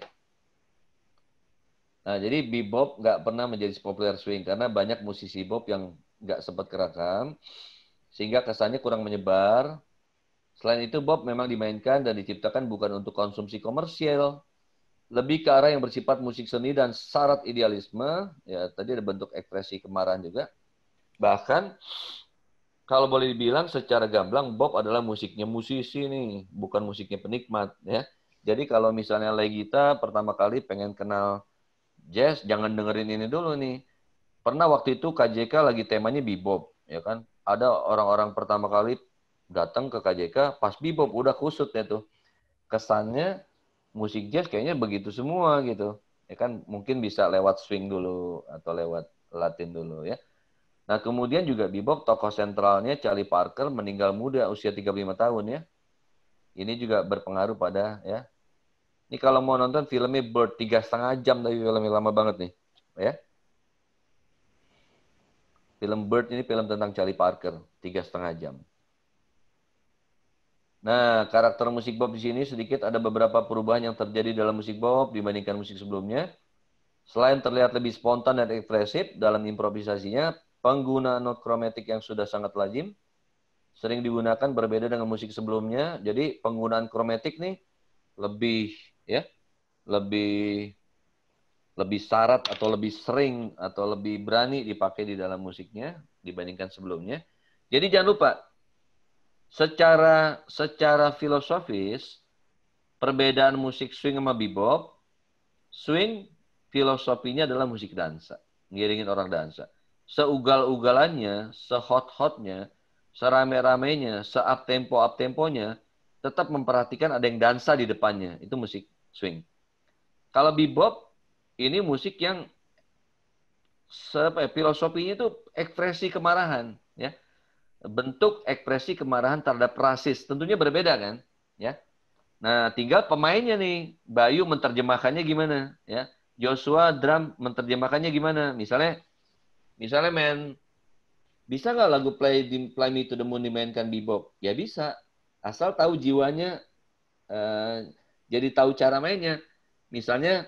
Nah, jadi bebop nggak pernah menjadi populer swing karena banyak musisi bop yang nggak sempat kerekam, sehingga kesannya kurang menyebar. Selain itu, bop memang dimainkan dan diciptakan bukan untuk konsumsi komersial, lebih ke arah yang bersifat musik seni dan syarat idealisme. Ya, tadi ada bentuk ekspresi kemarahan juga. Bahkan kalau boleh dibilang secara gamblang, bop adalah musiknya musisi nih, bukan musiknya penikmat, ya. Jadi kalau misalnya Legita pertama kali pengen kenal jazz, jangan dengerin ini dulu nih. Pernah waktu itu KJK lagi temanya bebop, ya kan. Ada orang-orang pertama kali datang ke KJK pas bebop, udah kusut ya tuh. Kesannya musik jazz kayaknya begitu semua gitu. Ya kan, mungkin bisa lewat swing dulu atau lewat Latin dulu, ya. Nah, kemudian juga bebop tokoh sentralnya Charlie Parker meninggal muda usia 35 tahun ya. Ini juga berpengaruh pada ya. Ini kalau mau nonton filmnya Bird 3,5 jam tapi filmnya lama banget nih, ya. Film Bird ini film tentang Charlie Parker 3,5 jam. Nah, karakter musik bop di sini sedikit ada beberapa perubahan yang terjadi dalam musik bop dibandingkan musik sebelumnya. Selain terlihat lebih spontan dan ekspresif dalam improvisasinya, penggunaan not kromatik yang sudah sangat lazim sering digunakan berbeda dengan musik sebelumnya. Jadi penggunaan kromatik nih lebih ya, lebih syarat atau lebih sering atau lebih berani dipakai di dalam musiknya dibandingkan sebelumnya. Jadi jangan lupa secara filosofis perbedaan musik swing sama bebop, swing filosofinya adalah musik dansa, ngiringin orang dansa. Seugal-ugalannya, sehot-hotnya, serame-ramenya, se-up-tempo-up-temponya, tetap memperhatikan ada yang dansa di depannya. Itu musik swing. Kalau bebop, ini musik yang filosofinya itu ekspresi kemarahan. Ya. Bentuk ekspresi kemarahan terhadap rasis. Tentunya berbeda kan. Ya. Nah, tinggal pemainnya nih. Bayu menerjemahkannya gimana. Ya. Joshua drum menerjemahkannya gimana? Misalnya bisa nggak lagu Fly Me to the Moon dimainkan bebop? Ya bisa, asal tahu jiwanya, jadi tahu cara mainnya. Misalnya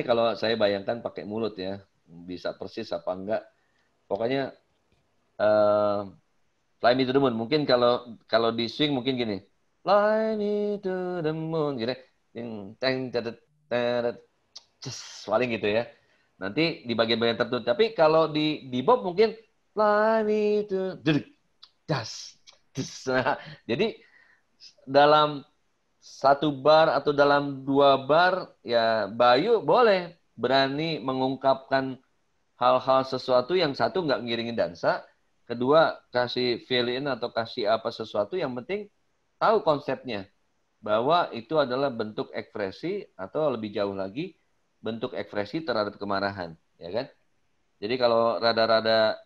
kalau saya bayangkan pakai mulut ya, bisa persis apa enggak? Pokoknya Fly Me to the Moon. Mungkin kalau di swing mungkin gini, Fly Me to the Moon, gini, paling gitu ya. Nanti di bagian-bagian tertentu. Tapi kalau di bebop mungkin Fly Me to das. Nah, jadi dalam satu bar atau dalam 2 bar ya Bayu boleh berani mengungkapkan hal-hal sesuatu yang satu nggak ngiringin dansa, kedua kasih fill in atau kasih apa sesuatu yang penting tahu konsepnya bahwa itu adalah bentuk ekspresi atau lebih jauh lagi bentuk ekspresi terhadap kemarahan, ya kan? Jadi kalau rada-rada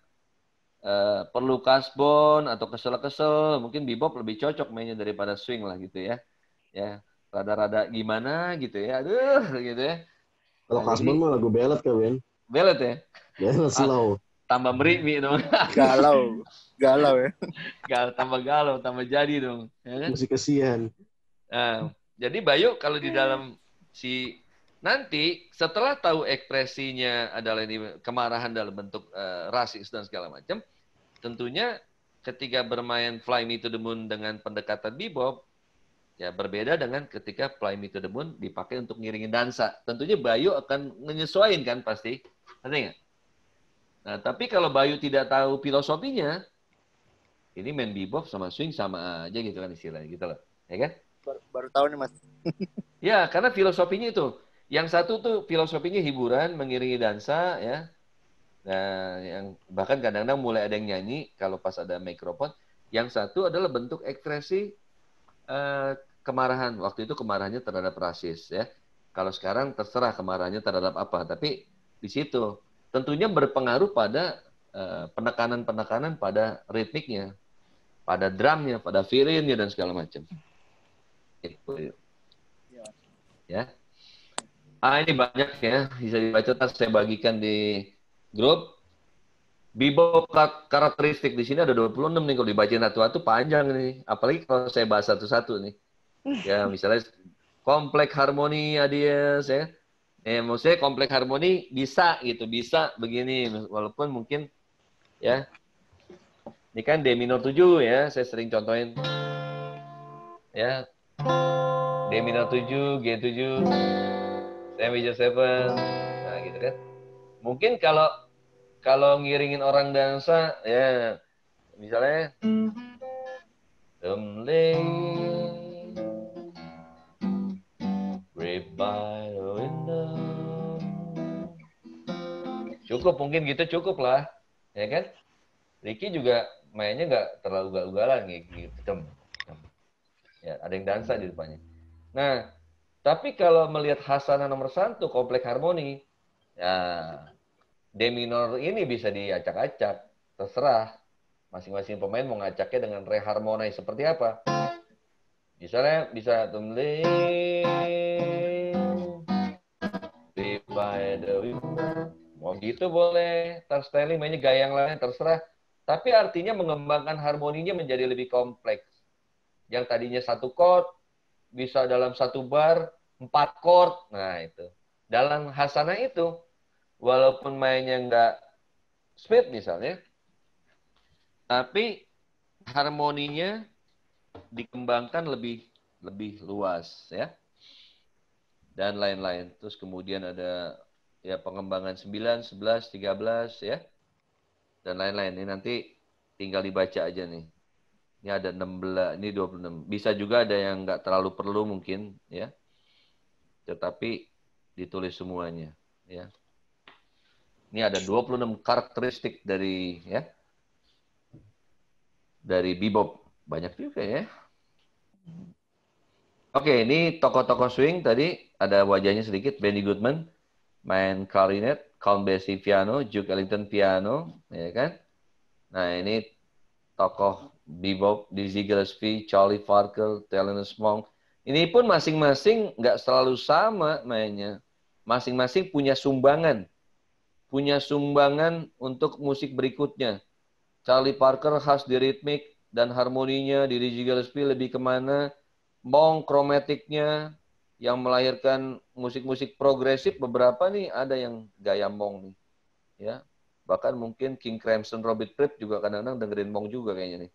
perlu kasbon atau kesel-kesel, mungkin bebop lebih cocok mainnya daripada swing lah gitu ya. Ya, rada-rada gimana gitu ya. Aduh, gitu ya. Kalau kasbon mah lagu belet kan, Ben? Belet ya? Belet slow. Tambah merimi dong. Galau ya. Tambah galau, tambah jadi dong. Ya kan? Musik kesian. Nah, jadi Bayu kalau di dalam nanti setelah tahu ekspresinya adalah ini kemarahan dalam bentuk rasis dan segala macam, tentunya ketika bermain Fly Me to the Moon dengan pendekatan bebop, ya berbeda dengan ketika Fly Me to the Moon dipakai untuk ngiringin dansa. Tentunya Bayu akan menyesuaikan kan pasti, ngerti nggak? Nah, tapi kalau Bayu tidak tahu filosofinya, ini main bebop sama swing sama aja gitu kan istilahnya gitu loh, ya kan? Baru tahu nih Mas. Ya, karena filosofinya itu. Yang satu tuh filosofinya hiburan, mengiringi dansa, ya. Nah, yang bahkan kadang-kadang mulai ada yang nyanyi kalau pas ada mikrofon. Yang satu adalah bentuk ekspresi kemarahan. Waktu itu kemarahannya terhadap rasis, ya. Kalau sekarang terserah kemarahannya terhadap apa. Tapi di situ tentunya berpengaruh pada penekanan-penekanan pada ritmiknya, pada drumnya, pada fill-in-nya dan segala macam. Itu. Ya. Ini banyak ya, bisa dibaca, saya bagikan di grup. Bebop karakteristik di sini ada 26 nih, kalau dibacain satu-satu panjang nih. Apalagi kalau saya bahas satu-satu nih. Ya, misalnya kompleks harmoni Adies ya. Maksudnya kompleks harmoni bisa gitu, bisa begini walaupun mungkin ya. Ini kan D minor 7 ya, saya sering contohin. Ya. D minor 7, G7, C major 7. Nah, gitu kan. Mungkin kalau ngiringin orang dansa ya misalnya cukup mungkin gitu cukup lah, ya kan? Ricky juga mainnya nggak terlalu ugal-ugalan gitu. Ya, ada yang dansa di depannya. Nah, tapi kalau melihat Hasanah nomor 1 kompleks harmoni, ya D minor ini bisa diacak-acak, terserah. Masing-masing pemain mau ngacaknya dengan reharmonize seperti apa. Misalnya bisa by the window. Mau gitu boleh. Ntar Stanley mainnya gaya yang lain, terserah. Tapi artinya mengembangkan harmoninya menjadi lebih kompleks. Yang tadinya 1 chord, bisa dalam 1 bar, 4 chord. Nah itu. Dalam hasanah itu, walaupun mainnya nggak speed misalnya, tapi harmoninya dikembangkan lebih luas ya. Dan lain-lain. Terus kemudian ada ya pengembangan 9, 11, 13 ya. Dan lain-lain. Ini nanti tinggal dibaca aja nih. Ini ada 16, ini 26. Bisa juga ada yang nggak terlalu perlu mungkin ya. Tetapi ditulis semuanya ya. Ini ada 26 karakteristik dari ya. Dari bebop. Banyak juga ya. Oke, ini tokoh-tokoh swing tadi ada wajahnya sedikit. Benny Goodman main clarinet, Count Basie piano, Duke Ellington piano, ya kan? Nah, ini tokoh bebop, Dizzy Gillespie, Charlie Parker, Thelonious Monk. Ini pun masing-masing nggak selalu sama mainnya. Masing-masing punya sumbangan. Punya sumbangan untuk musik berikutnya. Charlie Parker khas di ritmik dan harmoninya, di Dizzy Gillespie lebih kemana? Monk kromatiknya yang melahirkan musik-musik progresif, beberapa nih ada yang gaya Monk nih. Ya. Bahkan mungkin King Crimson, Robert Fripp juga kadang-kadang dengerin Monk juga kayaknya nih.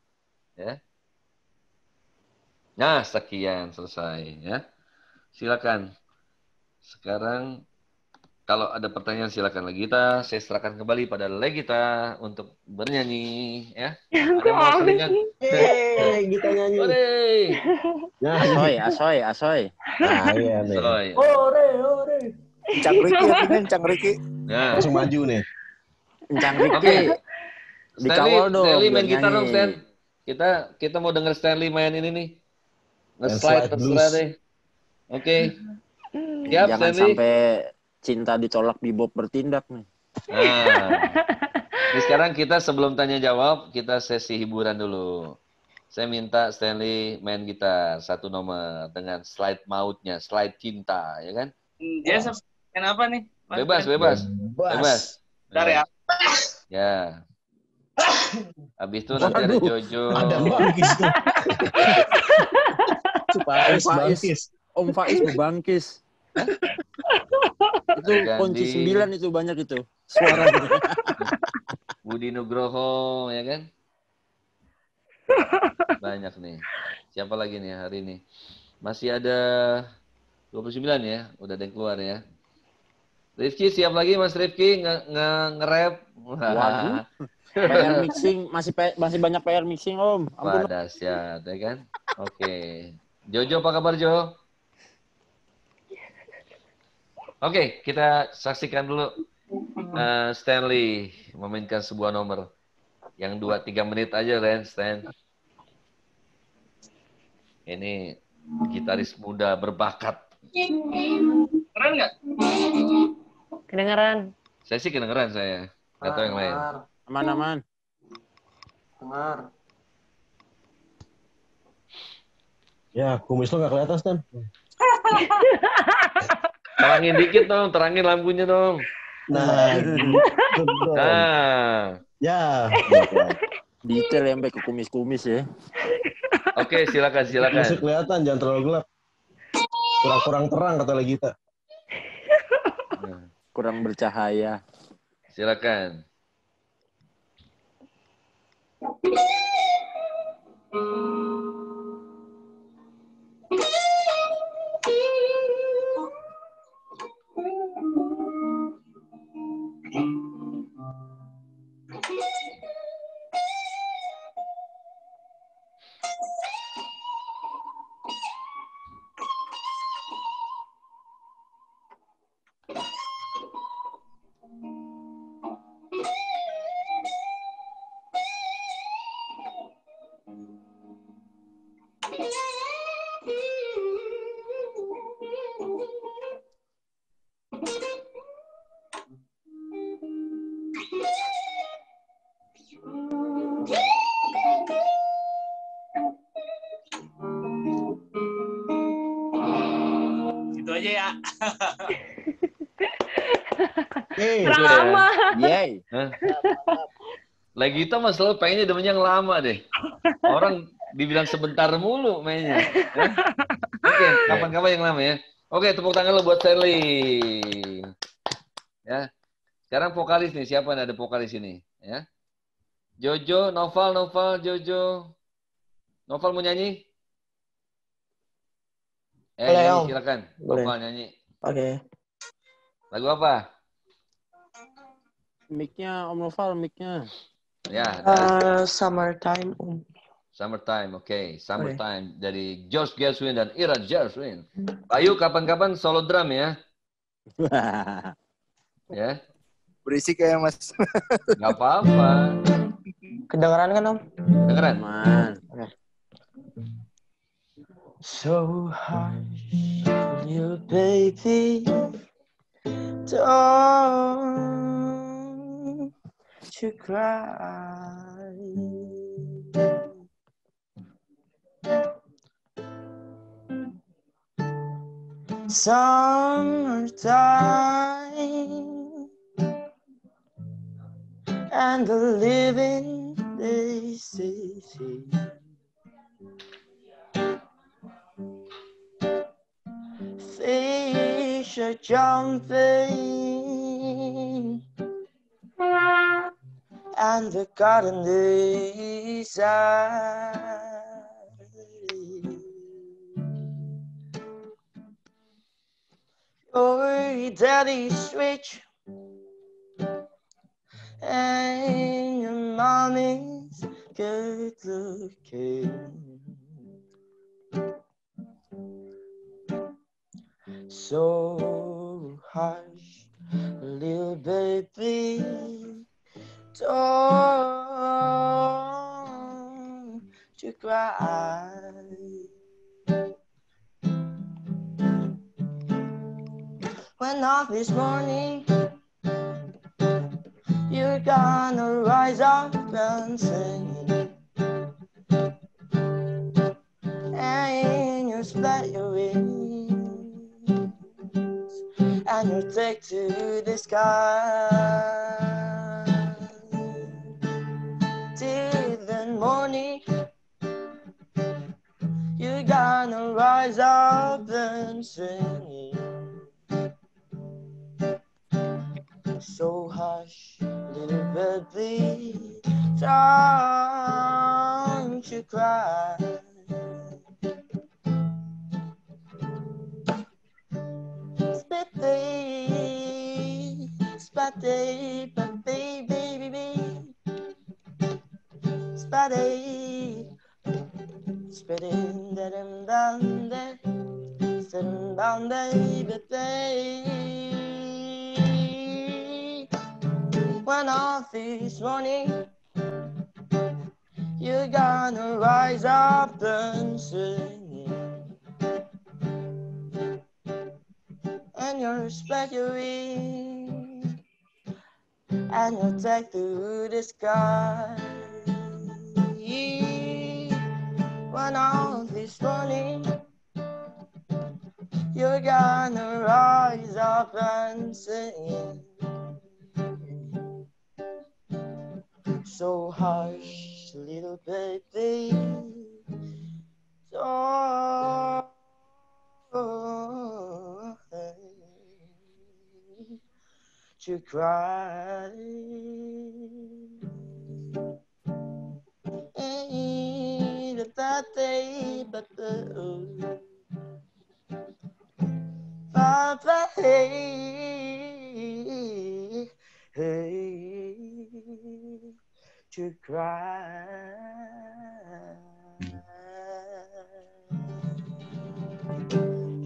Ya. Nah, sekian selesai ya. Silakan. Sekarang kalau ada pertanyaan silakan Legita. Saya serahkan kembali pada Legita untuk bernyanyi ya. Ada mau selingan? Yeay, kita nyanyi. Ore. Asoy. Nah, iya nih. Soy. Ore. Encang Riki ya, Encang Riki. Nah. Langsung maju nih. Encang Riki. Oke. Dikawal dong. Stanley main biar gitar dong, nyanyi. Stan. Kita mau denger Stanley main ini nih. Main Nge-slide slide terserah blues. deh. Oke. Siap, Jangan Stanley? sampai cinta ditolak bebop bertindak nih. Nah. Ini sekarang kita sebelum tanya jawab, kita sesi hiburan dulu. Saya minta Stanley main gitar 1 nomor dengan slide mautnya, slide cinta, ya kan? Dia main apa nih? Mas Bebas. Bebas. Bentar ya. Ya. Habis itu nanti ada Jojo. Ada bangkis tuh. Supaya bangkis. Om Faiz bebangkis. Itu Gandhi. kunci 9 itu banyak itu. Suara. Budi Nugroho, ya kan? Banyak nih. Siapa lagi nih hari ini? Masih ada 29 ya, udah ada yang keluar ya. Rifki siap lagi Mas Rifki nge-rap. Waduh. PR mixing masih banyak PR mixing Om. Ampun. Wah, dahsyat ya kan? Oke. Jojo apa kabar Jo? Oke, kita saksikan dulu Stanley memainkan sebuah nomor yang 2-3 menit aja Ren, Stan. Ini gitaris muda berbakat. Keren nggak? Kedengeran. Saya sih kedengeran saya. Nggak tahu yang lain. Aman. Dengar. Ya, kumis lo nggak kelihatan, Stan. Terangin dikit dong, terangin lampunya dong. Nah, gitu dong. Nah. Ya. Detail ya sampai ke kumis-kumis ya. Oke, silakan. Masih kelihatan, jangan terlalu gelap. Kurang terang kata Legita. Kurang bercahaya. Silakan. aja ya. Kurang lama. Yay. Hah? Lagi kita mah selalu pengennya demennya yang lama deh. Orang dibilang sebentar mulu mainnya. Ya? Oke, kapan-kapan yang lama ya. Oke, tepuk tangan lo buat Stanley. Ya. Sekarang vokalis nih, siapa nih ada vokalis ini? Ya. Jojo, Noval, Jojo. Noval mau nyanyi? Boleh, Nyanyi Om. silakan. Boleh. Noval nyanyi. Oke. Lagu apa? Mic-nya Om Noval, mic-nya. Ya, ada. Summertime, Om. Summertime, oke. Summertime dari Josh Gershwin dan Ira Gershwin. Ayo kapan-kapan solo drum ya. Ya. Berisik ya, Mas. Gak apa-apa. Kedengeran kan, Om? Kedengeran? Man. So hush, little baby, don't you cry. Summertime and the living they say. Fish are jumping and the garden is out. Your daddy's rich and your mommy's good looking. So hush, little baby, don't you cry. When off this morning, you're gonna rise up and sing, and you spread your wings, and you take to the sky. Till the morning, you're gonna rise up and sing. So hush, little baby, don't you cry. Spatty, baby, spatty, spitting them down there, sitting down, baby. When off this morning, you're gonna rise up and sing, and you'll spread your wings, and you'll take to the sky. When off this morning, you're gonna rise up and sing. So hush, little baby, don't you cry. Ain't a bad day, but Papa, hey, to cry.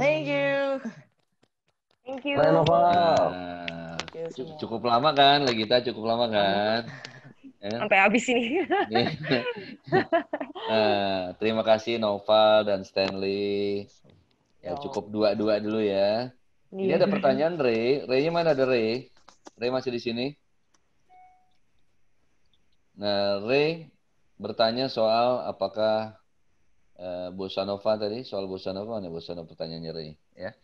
Thank you. Thank you. Nah, cukup lama kan? Lagi kita cukup lama kan? Sampai habis ini. Nah, terima kasih Noval dan Stanley. Ya cukup dua-dua dulu ya. Ini ada pertanyaan Ray. Ray-nya mana ada Ray? Ray masih di sini? Nah, Ray bertanya soal apakah Bossa Nova tadi, soal Bossa Nova, nih Bossa Nova pertanyaannya Ray, ya.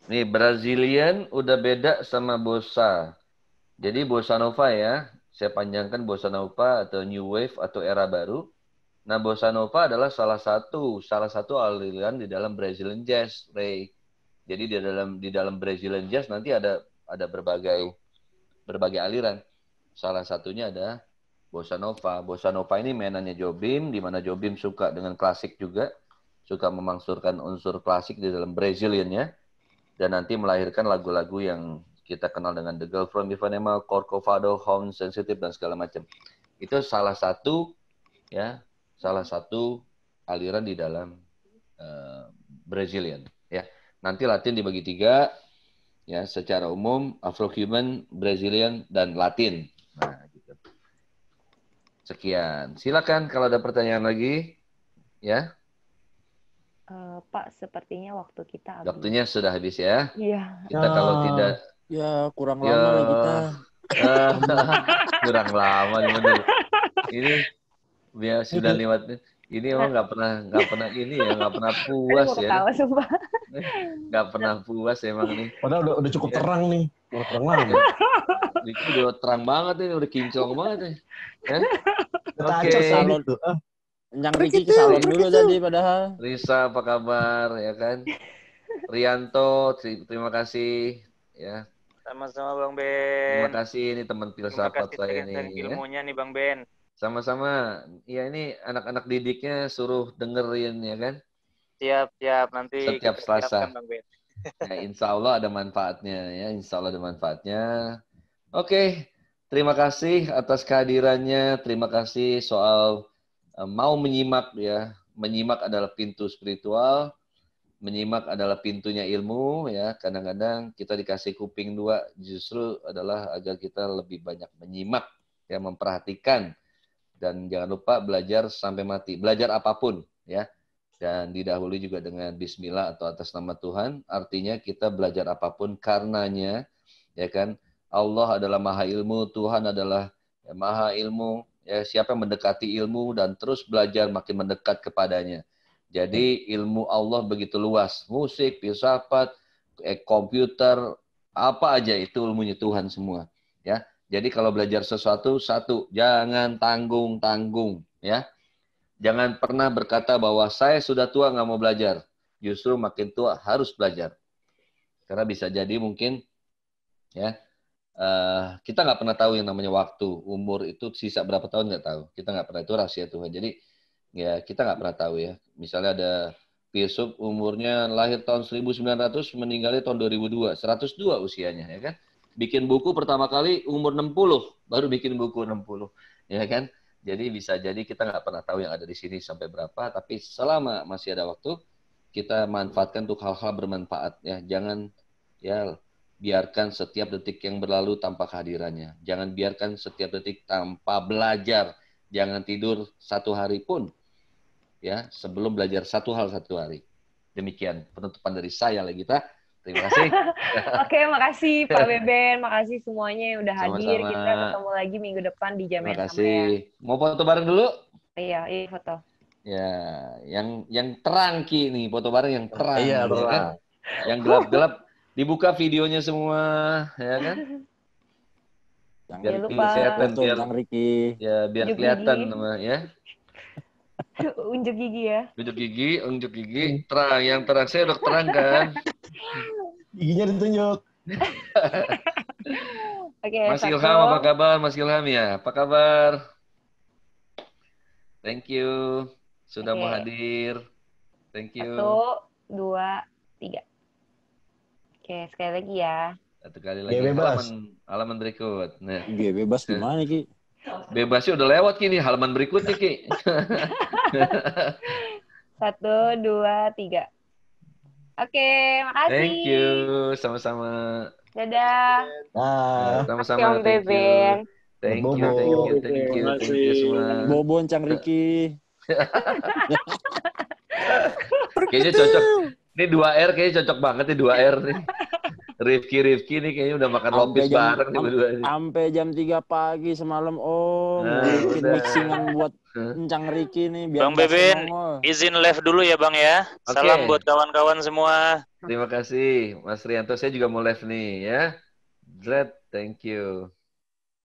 Nih, Brazilian udah beda sama bossa. Jadi bossa nova ya, saya panjangkan bossa nova atau new wave atau era baru. Nah, bossa nova adalah salah satu aliran di dalam Brazilian jazz, Ray. Jadi di dalam Brazilian jazz nanti ada berbagai aliran. Salah satunya ada bossa nova. Bossa nova ini mainannya Jobim, di mana Jobim suka dengan klasik juga, suka memangsurkan unsur klasik di dalam Brazilian-nya, dan nanti melahirkan lagu-lagu yang kita kenal dengan The Girl from Ipanema, Corcovado, Home Sensitive, dan segala macam. Itu salah satu aliran di dalam Brazilian. Ya, nanti Latin dibagi 3, ya, secara umum Afro-Cuban, Brazilian, dan Latin. Nah, gitu. Sekian. Silakan kalau ada pertanyaan lagi, ya. Pak, sepertinya waktu kita habis. Waktunya sudah habis ya. Iya. Kita kalau tidak kurang lama lah kita. Kurang lama bener. Ini biar sudah lewat. Ini emang nggak pernah ini ya, nggak pernah puas ya. Ketawa, sumpah. Nggak pernah puas emang nih. Padahal udah cukup terang nih. Udah terang lama. Ini udah terang banget nih, udah kinclong banget nih. Oke. Salon. Yang Ricky ke salon dulu tadi padahal. Risa, apa kabar ya kan? Rianto, terima kasih ya. Sama-sama Bang Ben. Terima kasih, ini teman filsafat saya nih. Ilmunya nih Bang Ben. Sama-sama. Ya, ini anak-anak didiknya suruh dengerin ya kan? Siap nanti setiap Selasa. Bang Ben. Ya, insya Allah ada manfaatnya ya. Insya Allah ada manfaatnya. Oke, terima kasih atas kehadirannya. Terima kasih soal mau menyimak ya. Menyimak adalah pintu spiritual. Menyimak adalah pintunya ilmu ya. Kadang-kadang kita dikasih kuping 2 justru adalah agar kita lebih banyak menyimak ya, memperhatikan, dan jangan lupa belajar sampai mati. Belajar apapun ya. Dan didahului juga dengan bismillah atau atas nama Tuhan. Artinya kita belajar apapun karenanya ya kan. Allah adalah maha ilmu, Tuhan adalah maha ilmu. Ya, siapa yang mendekati ilmu dan terus belajar makin mendekat kepadanya. Jadi ilmu Allah begitu luas. Musik, filsafat, komputer, apa aja itu ilmunya Tuhan semua. Ya. Jadi kalau belajar sesuatu, jangan tanggung-tanggung. Ya. Jangan pernah berkata bahwa saya sudah tua nggak mau belajar. Justru makin tua harus belajar. Karena bisa jadi mungkin ya kita nggak pernah tahu yang namanya waktu, umur itu sisa berapa tahun nggak tahu. Kita nggak pernah, itu rahasia Tuhan. Jadi ya kita nggak pernah tahu ya. Misalnya ada filsuf umurnya lahir tahun 1900, meninggalnya tahun 2002, 102 usianya ya kan. Bikin buku pertama kali umur 60, baru bikin buku 60 ya kan. Jadi bisa jadi kita nggak pernah tahu yang ada di sini sampai berapa. Tapi selama masih ada waktu, kita manfaatkan untuk hal-hal bermanfaat ya. Jangan ya biarkan setiap detik yang berlalu tanpa kehadirannya. Jangan biarkan setiap detik tanpa belajar. Jangan tidur 1 hari pun ya sebelum belajar 1 hal 1 hari. Demikian penutupan dari saya lagi kita. Terima kasih. Oke, makasih Pak Beben, makasih semuanya yang udah hadir. Sama-sama. Kita ketemu lagi minggu depan di jam yang sama ya. Makasih. Mau foto bareng dulu? Iya, foto. Ya, yang terang Ki nih, foto bareng yang terang. Iya, ya terang. kan? Yang gelap-gelap dibuka videonya semua, ya kan? Jangan lupa. kelihatan Bang Ricky. Ya, biar Unjuk kelihatan gigi. nama ya. Unjuk gigi ya. Unjuk gigi, terang. Yang terang saya udah terang kan? Giginya ditunjuk. Oke, Mas 1. Ilham apa kabar? Mas Ilham ya, apa kabar? Thank you sudah mau hadir. Thank you. 1, 2, 3. Oke, sekali lagi ya. Satu kali lagi. Bebas. Halaman berikut. Nah, Bebas gimana Ki? bebasnya udah lewat Ki nih, halaman berikutnya Ki. 1, 2, 3. Oke, makasih. Thank you, sama-sama. Dadah. Sama-sama. Om Beben. Thank you semua. Bobon Cang Ricky. Kayaknya cocok. Ini 2R kayaknya cocok banget nih 2R nih. Rifki nih kayaknya udah makan lopis bareng nih berdua ini. Sampai jam 3 pagi semalam Om. Bikin mixingan buat Cang Ricky nih biar Bang Beben, izin live dulu ya Bang ya. Salam buat kawan-kawan semua. Terima kasih Mas Rianto. Saya juga mau live nih ya. Dread, thank you.